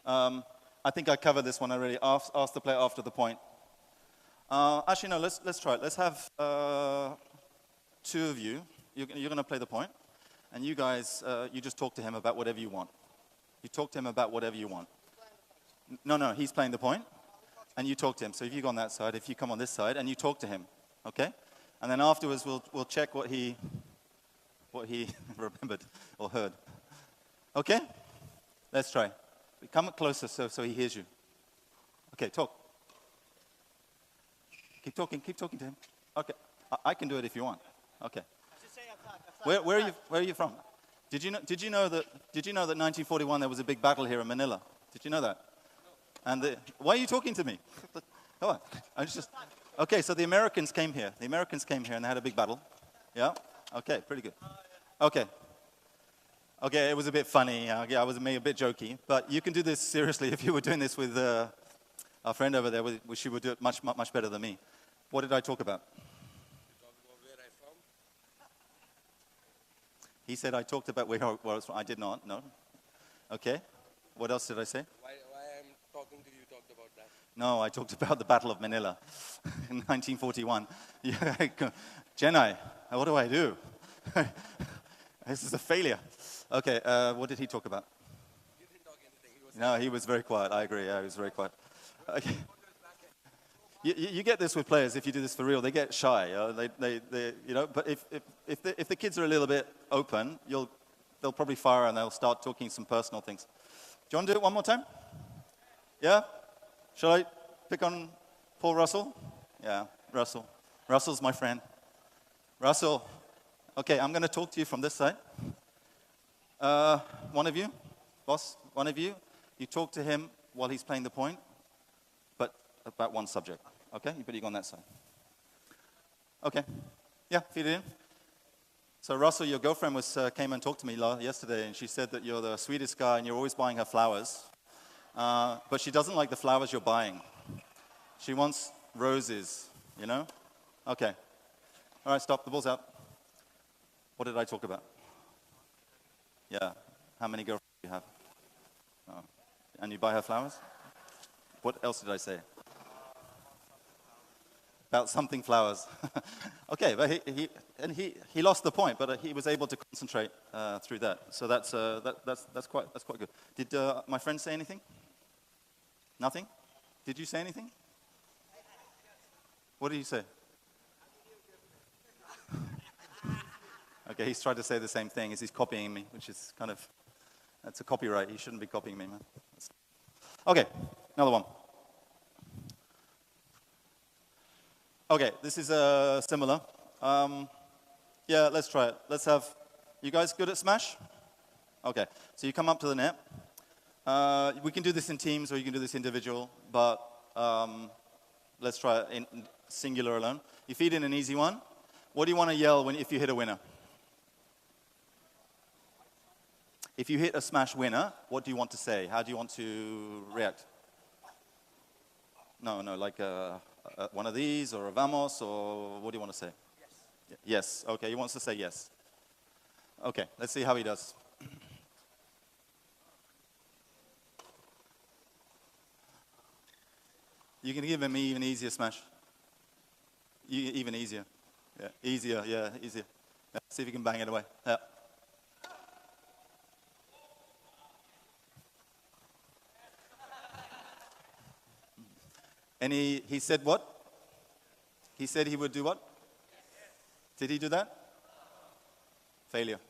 I think I covered this one already. Ask the player after the point. Actually, no. Let's try it. Let's have 2 of you. You're going to play the point. And you guys, you just talk to him about whatever you want. You talk to him about whatever you want. No, he's playing the point. And you talk to him. So if you go on that side, if you come on this side, and you talk to him, okay? And then afterwards, we'll check what he remembered or heard. Okay? Let's try. Come closer so he hears you. Okay, talk. Keep talking to him. Okay, I can do it if you want. Okay. Where are you from? Did you know that 1941 there was a big battle here in Manila? Did you know that? And why are you talking to me? Come on. Okay, so the Americans came here. And they had a big battle. Yeah? Okay, pretty good. Okay, it was a bit funny. I was maybe a bit jokey. But you can do this seriously. If you were doing this with our friend over there, she would do it much better than me. What did I talk about? He said I talked about where I was from. I did not, no. Okay. What else did I say? Why I'm talking to you talked about that? No, I talked about the Battle of Manila in 1941. Yeah, Chennai, what do I do? This is a failure. Okay, what did he talk about? You didn't talk anything. He was very quiet. I agree. Yeah, he was very quiet. Okay. You get this with players. If you do this for real, they get shy. But if the kids are a little bit open, they'll probably fire and they'll start talking some personal things. Do you want to do it one more time? Yeah? Shall I pick on Paul Russell? Yeah, Russell. Russell's my friend. Russell. Okay, I'm going to talk to you from this side. One of you, boss, you talk to him while he's playing the point, but about one subject. Okay, you better go on that side. Okay, yeah, feed it in. So Russell, your girlfriend came and talked to me yesterday, and she said that you're the sweetest guy and you're always buying her flowers, but she doesn't like the flowers you're buying. She wants roses, you know? Okay. All right, stop. The ball's out. What did I talk about? Yeah. How many girlfriends do you have? Oh. And you buy her flowers? What else did I say? About something flowers. Okay, but he lost the point, but he was able to concentrate through that. So that's quite good. Did my friend say anything? Nothing? Did you say anything? What did you say? Okay, he's tried to say the same thing as he's copying me, which is that's a copyright. He shouldn't be copying me, man. Okay, another one. Okay, this is similar. Yeah, let's try it. Let's have, you guys good at smash? Okay, so you come up to the net. We can do this in teams or you can do this individual, but let's try it in singular alone. You feed in an easy one. What do you want to yell if you hit a winner? If you hit a smash winner, what do you want to say? How do you want to react? No, like one of these or a vamos, or what do you want to say? Yes. Yes, okay, he wants to say yes. Okay, let's see how he does. You can give him even easier smash. Even easier. Yeah, easier. Yeah. See if you can bang it away. Yeah. He said what? He said he would do what? Did he do that? Failure.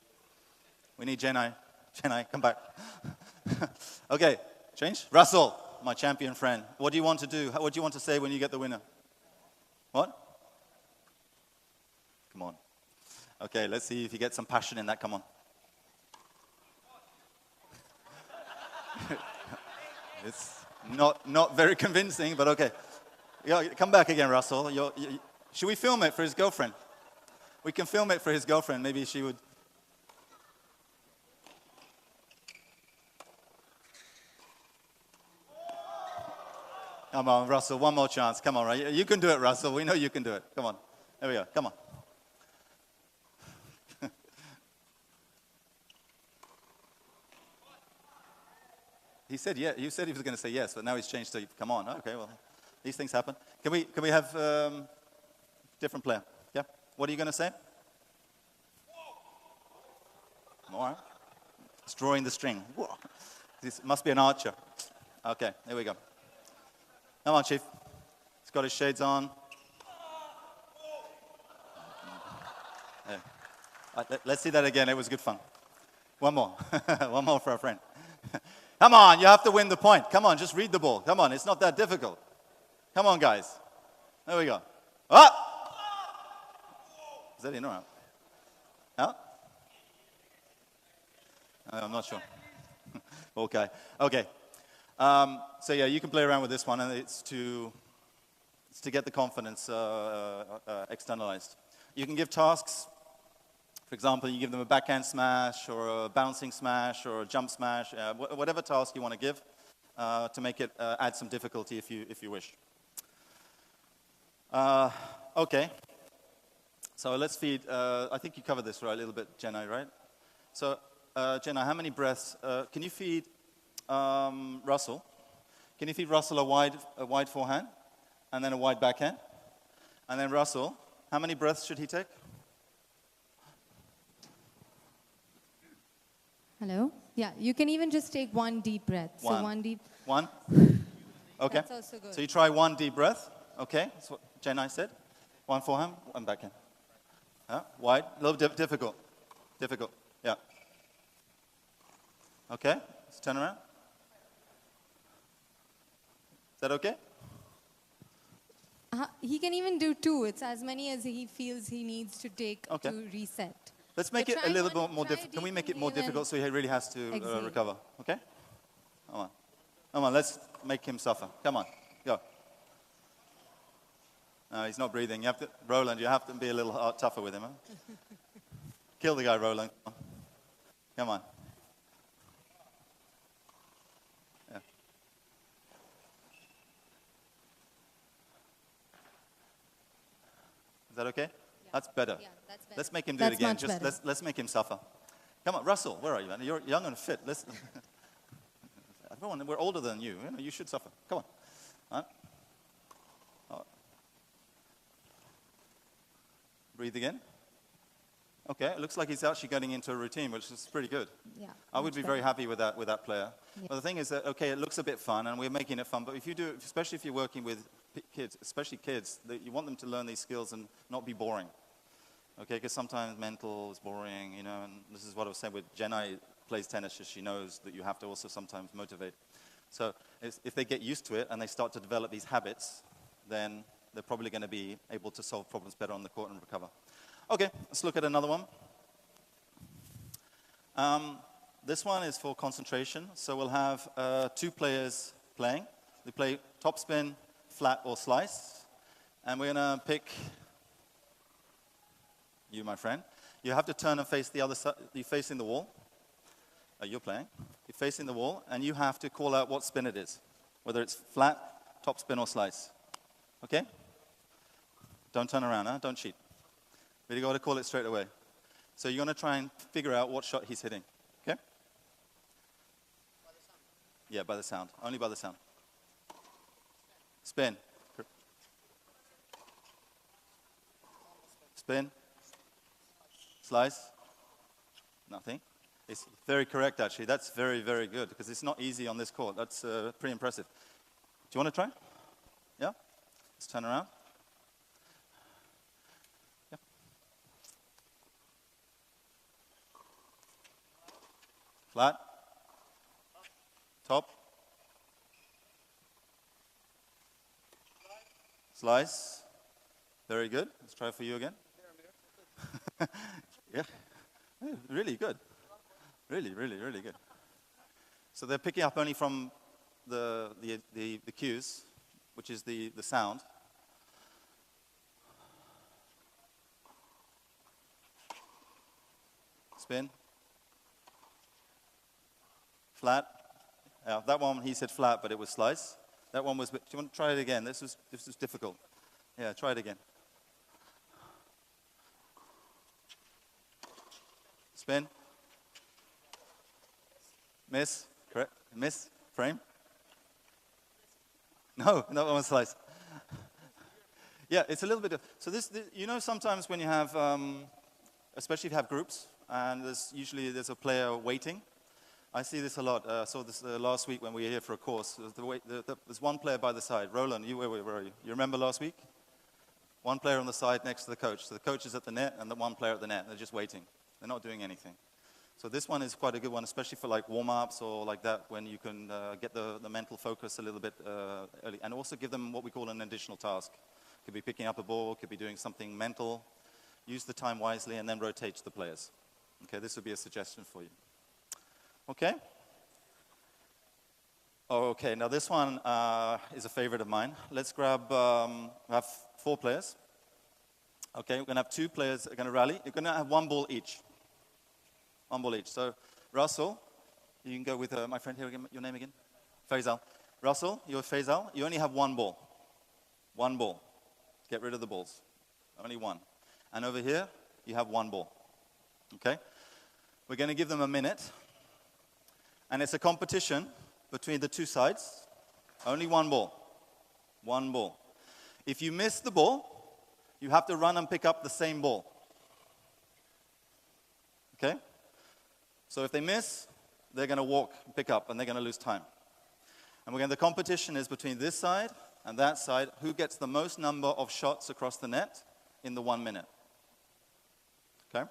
We need Jenai. Jenai, come back. Okay, change. Russell, my champion friend. What do you want to do? What do you want to say when you get the winner? What? Come on. Okay, let's see if you get some passion in that. Come on. It's not very convincing, but okay. Yeah, come back again, Russell. Should we film it for his girlfriend? We can film it for his girlfriend. Maybe she would. Come on, Russell, one more chance. Come on, right? You can do it, Russell. We know you can do it. Come on. There we go. Come on. He said yeah. You said he was going to say yes, but now he's changed to come on. Okay, well, these things happen. Can we have different player? Yeah. What are you going to say? All right. It's drawing the string. Whoa. This must be an archer. Okay, here we go. Come on, Chief. He's got his shades on. Yeah. Let's see that again. It was good fun. One more. One more for our friend. Come on, you have to win the point. Come on, just read the ball. Come on, it's not that difficult. Come on, guys. There we go. Ah! Is that in or out? Out? I'm not sure. Okay. So yeah, you can play around with this one, and it's to get the confidence externalized. You can give tasks. For example, you give them a backhand smash, or a bouncing smash, or a jump smash, whatever task you want to give to make it add some difficulty if you wish. Okay. So let's feed. I think you covered this right a little bit, Jenna, right? So Jenna, how many breaths? Can you feed Russell? Can you feed Russell a wide forehand, and then a wide backhand? And then Russell, how many breaths should he take? Hello? Yeah, you can even just take one deep breath. One. So one deep. One? Okay. That's also good. So you try one deep breath. Okay, that's what Jenna said. One forehand, one backhand. Wide, a little difficult. Difficult, yeah. Okay, let's turn around. Is that okay? He can even do two. It's as many as he feels he needs to take to reset. Let's make it a little bit more difficult. Can we make it more difficult so he really has to recover? Okay? Come on. Come on, let's make him suffer. Come on, go. No, he's not breathing. You have to, Roland, you have to be a little tougher with him. Huh? Kill the guy, Roland. Come on. Yeah. Is that okay? Yeah. That's better. Yeah, that's better. Let's make him do it again. Just let's make him suffer. Come on, Russell, where are you, man? You're young and fit. Everyone, we're older than you. You should suffer. Come on. All right. Breathe again. Okay, it looks like he's actually getting into a routine, which is pretty good. Yeah. I would be very happy with that player. Yeah. But the thing is that, okay, it looks a bit fun, and we're making it fun, but if you do, especially if you're working with kids, especially kids, you want them to learn these skills and not be boring. Okay, because sometimes mental is boring, and this is what I was saying with Jenna plays tennis, so she knows that you have to also sometimes motivate. So if they get used to it and they start to develop these habits, then they're probably going to be able to solve problems better on the court and recover. Okay, let's look at another one. This one is for concentration. So we'll have 2 players playing. They play topspin, flat, or slice. And we're going to pick you, my friend. You have to turn and face the other side. You're facing the wall. You're playing. You're facing the wall, and you have to call out what spin it is, whether it's flat, topspin, or slice. Okay? Don't turn around, huh? Don't cheat. But you got to call it straight away. So you're going to try and figure out what shot he's hitting. Okay? By the sound. Yeah, by the sound. Only by the sound. Spin. Spin. Slice. Nothing. It's very correct, actually. That's very, very good, because it's not easy on this court. That's pretty impressive. Do you want to try? Yeah? Let's turn around. Yeah. Flat. Top. Slice. Very good. Let's try for you again. Yeah. Really good. Really, really, really good. So they're picking up only from the cues, which is the sound. Spin. Flat. That one, he said flat, but it was slice. That one was, do you want to try it again? This was difficult. Yeah, try it again. Spin. Miss. Correct. Miss. Frame. No, that one was slice. Yeah, it's a little bit of, so this, you know, sometimes when you have, especially if you have groups, and there's a player waiting. I see this a lot. I saw this last week when we were here for a course. There's one player by the side. Roland, where are you? You remember last week? One player on the side next to the coach. So the coach is at the net and the one player at the net. They're just waiting. They're not doing anything. So this one is quite a good one, especially for like warm-ups or like that, when you can get the mental focus a little bit early. And also give them what we call an additional task. Could be picking up a ball, could be doing something mental. Use the time wisely and then rotate the players. Okay, this would be a suggestion for you. Okay? Okay, now this one is a favorite of mine. Let's grab, we have 4 players. Okay, we're going to have 2 players that are going to rally. You're going to have 1 ball each. 1 ball each. So, Russell, you can go with my friend here again. Your name again? Faisal. Russell, you're Faisal. You only have 1 ball. 1 ball. Get rid of the balls. Only 1. And over here, you have 1 ball. Okay? We're going to give them a minute. And it's a competition between the 2 sides. Only 1 ball. 1 ball. If you miss the ball, you have to run and pick up the same ball. Okay? So if they miss, they're going to walk, pick up, and they're going to lose time. And the competition is between this side and that side. Who gets the most number of shots across the net in the 1 minute? Okay?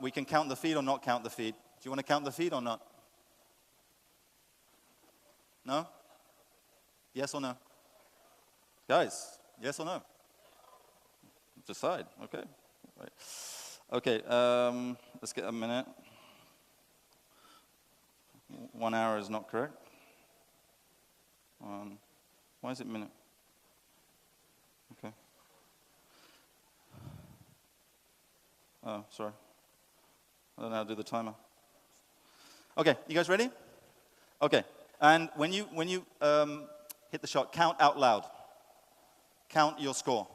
We can count the feet or not count the feet. Do you want to count the feet or not? No? Yes or no? Guys, yes or no? Decide. Okay. Right. Okay, let's get a minute. 1 hour is not correct. Why is it minute? Okay. Oh, sorry. I don't know how to do the timer. Okay, you guys ready? Okay, and when you hit the shot, count out loud. Count your score.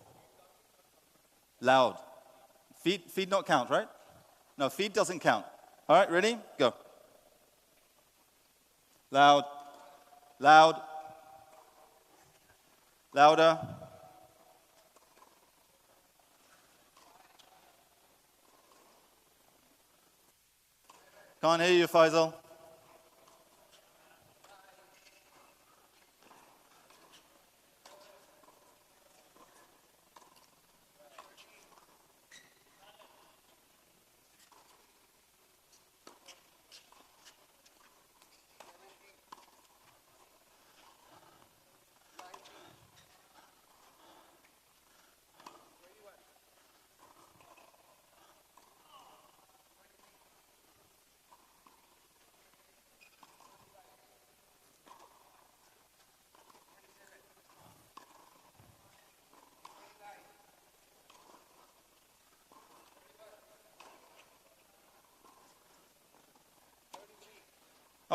Loud. Feed not count, right? No, feed doesn't count. All right, ready? Go. Loud. Loud. Louder. Can't hear you, Faisal.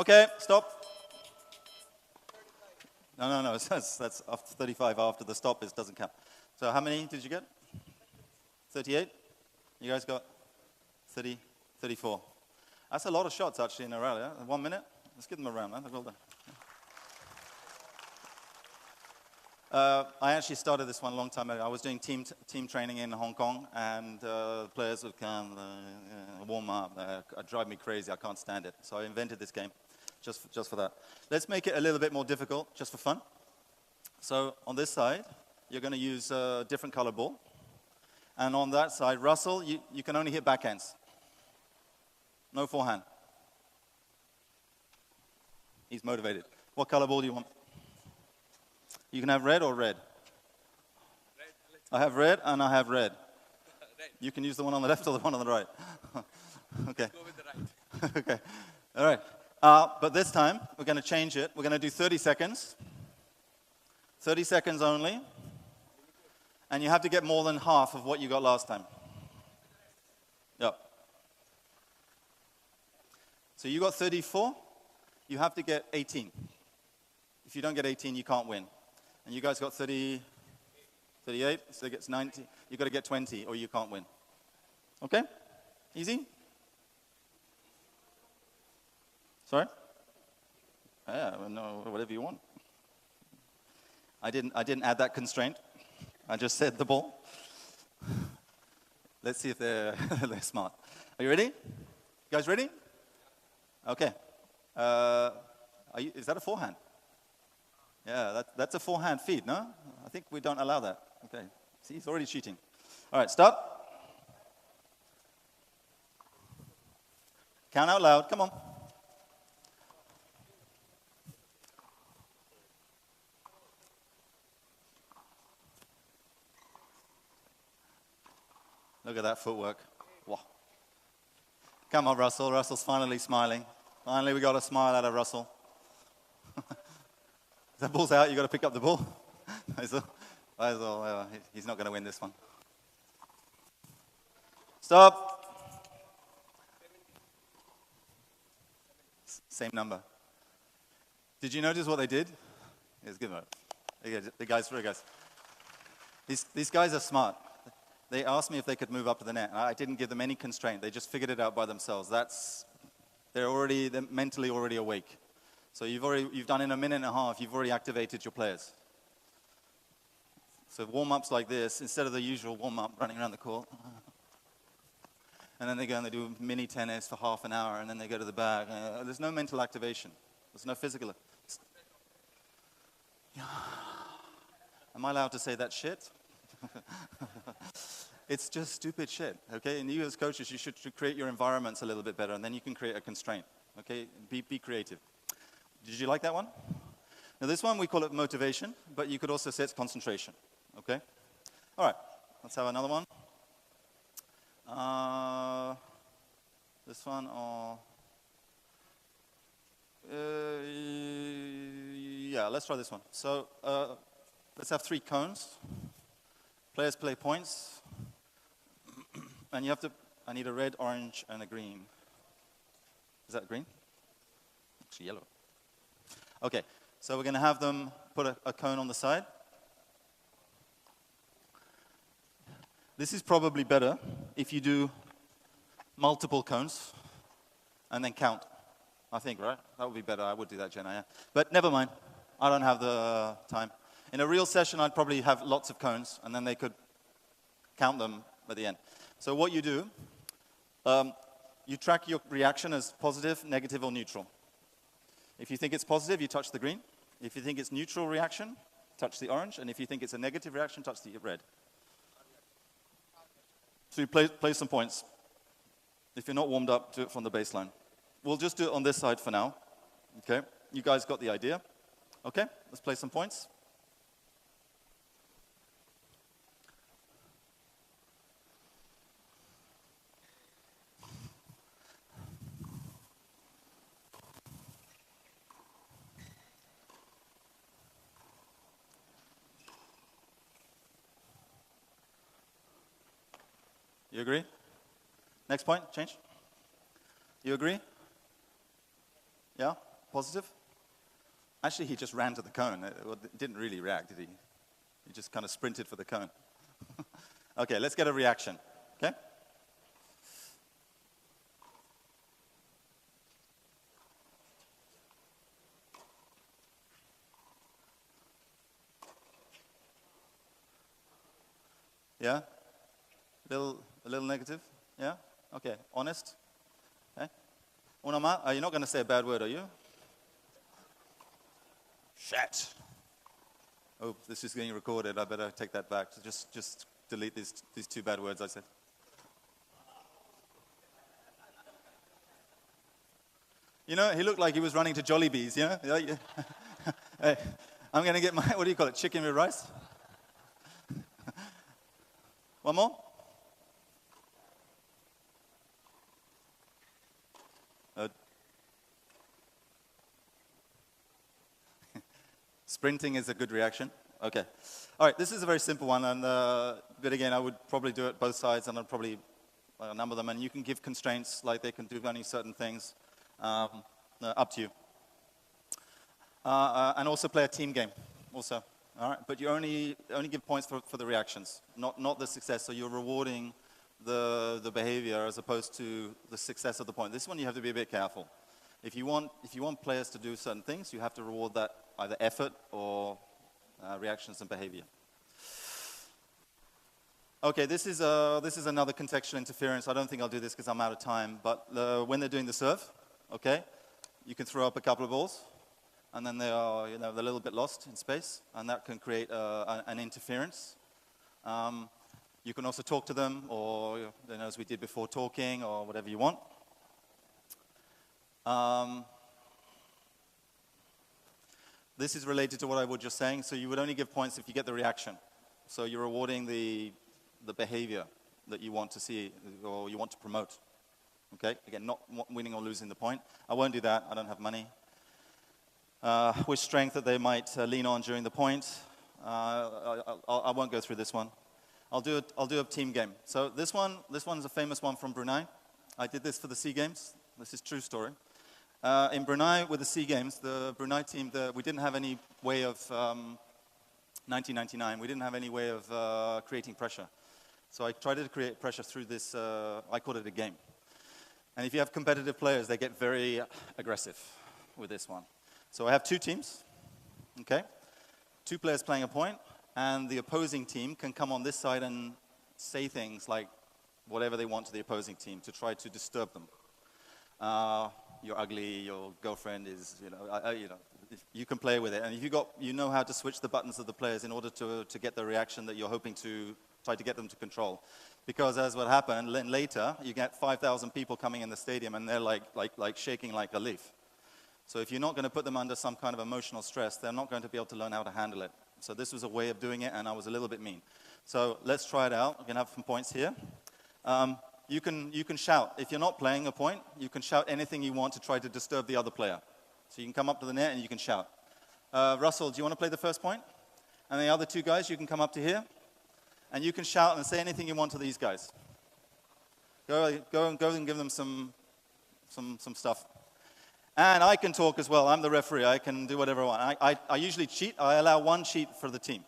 Okay, stop. No, that's after 35, after the stop, it doesn't count. So how many did you get? 38? You guys got 30, 34. That's a lot of shots, actually, in a row, yeah? 1 minute? Let's give them a round, man. Well done. I actually started this one a long time ago. I was doing team training in Hong Kong, and players would come, warm up. It drive me crazy. I can't stand it. So I invented this game just for that. Let's make it a little bit more difficult, just for fun. So on this side, you're going to use a different color ball. And on that side, Russell, you can only hit backhands. No forehand. He's motivated. What color ball do you want? You can have red or red. I have red and I have red. You can use the one on the left or the one on the right. Okay. Go with the right. Okay. All right. But this time, we're going to change it. We're going to do 30 seconds. 30 seconds only. And you have to get more than half of what you got last time. Yep. So you got 34. You have to get 18. If you don't get 18, you can't win. And you guys got 30, 38, so it gets 90. You've got to get 20 or you can't win. Okay? Easy? Sorry? Yeah, no, whatever you want. I didn't add that constraint. I just said the ball. Let's see if they're smart. Are you ready? You guys ready? Okay. Is that a forehand? Yeah, that's a forehand feed, no? I think we don't allow that. Okay. See, he's already cheating. All right, stop. Count out loud. Come on. Look at that footwork. Wow. Come on, Russell. Russell's finally smiling. Finally, we got a smile out of Russell. If that ball's out, you got to pick up the ball. He's not going to win this one. Stop. Same number. Did you notice what they did? Yes, give them the guys. These guys are smart. They asked me if they could move up to the net. I didn't give them any constraint. They just figured it out by themselves. They're mentally already awake. So you've done in a minute and a half, you've already activated your players. So warm-ups like this, instead of the usual warm-up running around the court, and then they go and they do mini tennis for half an hour, and then they go to the bag. There's no mental activation. There's no physical. Am I allowed to say that shit? It's just stupid shit, okay? And you as coaches, you should create your environments a little bit better, and then you can create a constraint, okay? Be creative. Did you like that one? Now this one, we call it motivation, but you could also say it's concentration, okay? All right, let's have another one. This one, yeah, let's try this one. So let's have 3 cones. Players play points. And I need a red, orange, and a green. Is that green? Actually yellow. Okay, so we're going to have them put a cone on the side. This is probably better if you do multiple cones and then count. I think, right? That would be better. I would do that, Jenna, yeah. But never mind. I don't have the time. In a real session, I'd probably have lots of cones, and then they could count them at the end. So what you do, you track your reaction as positive, negative, or neutral. If you think it's positive, you touch the green. If you think it's neutral reaction, touch the orange. And if you think it's a negative reaction, touch the red. So you play some points. If you're not warmed up, do it from the baseline. We'll just do it on this side for now. Okay? You guys got the idea? Okay? Let's play some points. You agree? Next point, change. You agree? Yeah? Positive? Actually, he just ran to the cone. It didn't really react, did he? He just kind of sprinted for the cone. Okay, let's get a reaction, okay? Yeah? A little negative? Yeah? Okay, honest? Okay. Una más? You're not going to say a bad word, are you? Shit. Oh, this is getting recorded. I better take that back. So just delete these two bad words I said. You know, he looked like he was running to Jollibees, you know? Hey, I'm going to get my, what do you call it, chicken with rice? One more? Sprinting is a good reaction. Okay. All right, this is a very simple one, and but again, I would probably do it both sides, and I'd probably number them, and you can give constraints, like they can do only certain things, up to you. And also play a team game, also. All right, but you only give points for the reactions, not the success. So you're rewarding the behavior as opposed to the success of the point. This one you have to be a bit careful. If you want players to do certain things, you have to reward that either effort or reactions and behavior. Okay, this is another contextual interference. I don't think I'll do this because I'm out of time. But when they're doing the serve, okay, you can throw up a couple of balls, and then they are, you know, they're a little bit lost in space, and that can create an interference. You can also talk to them, or, you know, as we did before, talking, or whatever you want. This is related to what I was just saying. So you would only give points if you get the reaction. So you're rewarding the behavior that you want to see or you want to promote. Okay? Again, not winning or losing the point. I won't do that. I don't have money. Which strength that they might lean on during the point. I won't go through this one. I'll do a team game. So this one's a famous one from Brunei. I did this for the SEA Games. This is true story. In Brunei, with the SEA Games, the Brunei team, we didn't have any way of, 1999, we didn't have any way of creating pressure. So I tried to create pressure through this, I called it a game. And if you have competitive players, they get very aggressive with this one. So I have two teams, okay? Two players playing a point, and the opposing team can come on this side and say things like whatever they want to the opposing team to try to disturb them. You're ugly, your girlfriend is, you know, you can play with it. And if you know how to switch the buttons of the players in order to get the reaction that you're hoping to try to get them to control. Because as what happened, later, you get 5,000 people coming in the stadium and they're like shaking like a leaf. So if you're not going to put them under some kind of emotional stress, they're not going to be able to learn how to handle it. So this was a way of doing it, and I was a little bit mean. So let's try it out. We can have some points here. You can shout. If you're not playing a point, you can shout anything you want to try to disturb the other player. So you can come up to the net and you can shout. Russell, do you want to play the first point? And the other two guys, you can come up to here. And you can shout and say anything you want to these guys. Go and give them some stuff. And I can talk as well. I'm the referee. I can do whatever I want. I usually cheat. I allow one cheat for the team.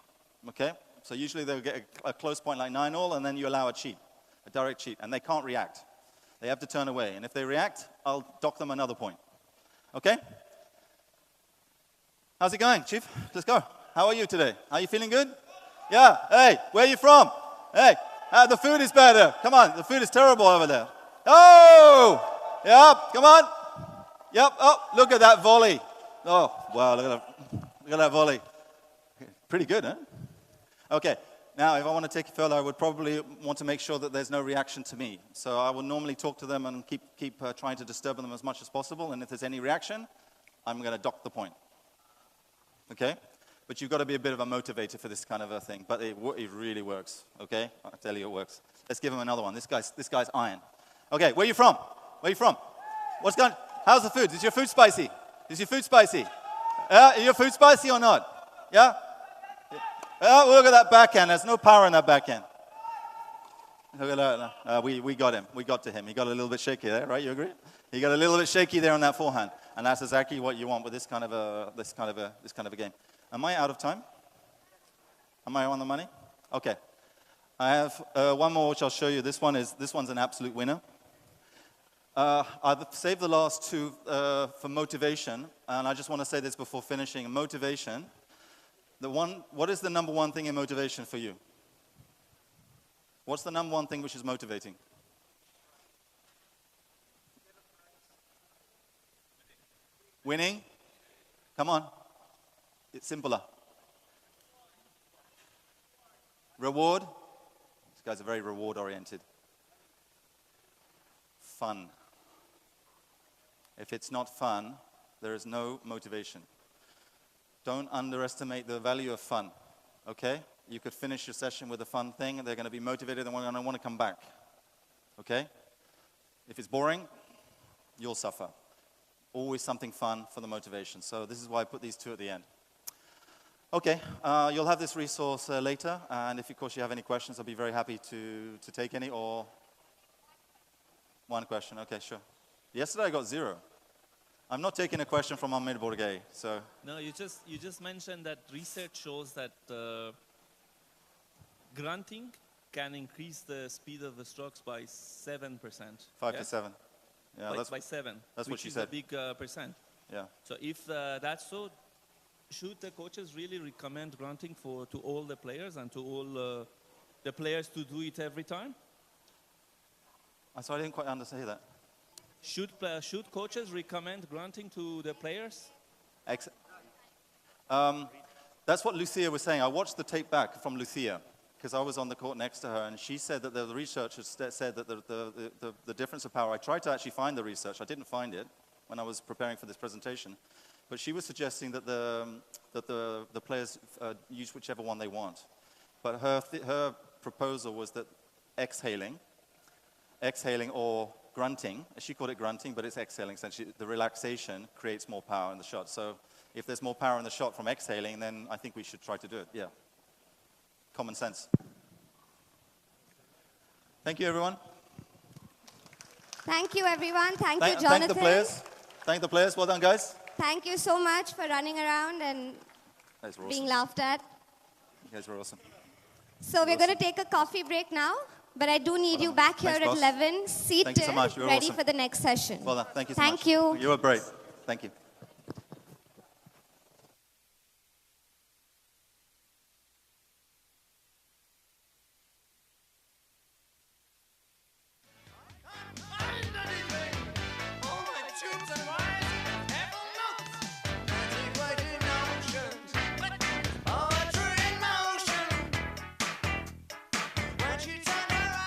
Okay? So usually they'll get a close point like 9-all, and then you allow a cheat. A direct cheat, and they can't react. They have to turn away, and if they react, I'll dock them another point. Okay? How's it going, Chief? Let's go. How are you today? Are you feeling good? Yeah. Hey, where are you from? Hey, the food is better. Come on, the food is terrible over there. Oh! Yep, come on. Yep, oh, look at that volley. Oh, wow, look at that volley. Pretty good, huh? Okay. Now, if I want to take it further, I would probably want to make sure that there's no reaction to me. So I will normally talk to them and keep trying to disturb them as much as possible. And if there's any reaction, I'm going to dock the point. Okay? But you've got to be a bit of a motivator for this kind of a thing. But it really works. Okay? I tell you, it works. Let's give him another one. This guy's iron. Okay, where are you from? Where are you from? What's going? How's the food? Is your food spicy? Is your food spicy? Is your food spicy or not? Yeah? Oh, look at that backhand. There's no power in that backhand. Look at that. We got him. We got to him. He got a little bit shaky there, right? You agree? He got a little bit shaky there on that forehand, and that's exactly what you want with this kind of a game. Am I out of time? Am I on the money? Okay. I have one more which I'll show you. This one's an absolute winner. I've saved the last two for motivation, and I just want to say this before finishing. Motivation. What is the number one thing in motivation for you? What's the number one thing which is motivating? Winning? Come on. It's simpler. Reward? These guys are very reward-oriented. Fun. If it's not fun, there is no motivation. Don't underestimate the value of fun, okay? You could finish your session with a fun thing, and they're going to be motivated and going to want to come back, okay? If it's boring, you'll suffer. Always something fun for the motivation. So this is why I put these two at the end. Okay, you'll have this resource later, and if, of course, you have any questions, I'll be very happy to take any, or one question. Okay, sure. Yesterday I got 0. I'm not taking a question from Ahmed Borgay, so. No, you just mentioned that research shows that grunting can increase the speed of the strokes by 7%. 5 to 7. Yeah, by 7. That's what she said. Which is a big percent. Yeah. So if that's so, should the coaches really recommend grunting to all the players and to all the players to do it every time? So I didn't quite understand that. Should coaches recommend grunting to the players? That's what Lucia was saying. I watched the tape back from Lucia because I was on the court next to her, and she said that the researchers said that the difference of power. I tried to actually find the research. I didn't find it when I was preparing for this presentation, but she was suggesting that the players use whichever one they want. But her proposal was that exhaling or grunting, she called it grunting, but it's exhaling essentially. The relaxation creates more power in the shot. So if there's more power in the shot from exhaling, then I think we should try to do it, yeah. Common sense. Thank you, everyone. Thank you, everyone. Thank you, Jonathan. Thank the players. Thank the players. Well done, guys. Thank you so much for running around and being laughed at. You guys were awesome. So we're going to take a coffee break now. But I do need you back here at 11, seated, ready for the next session. Well done. Thank you so much. Thank you. You were great. Thank you.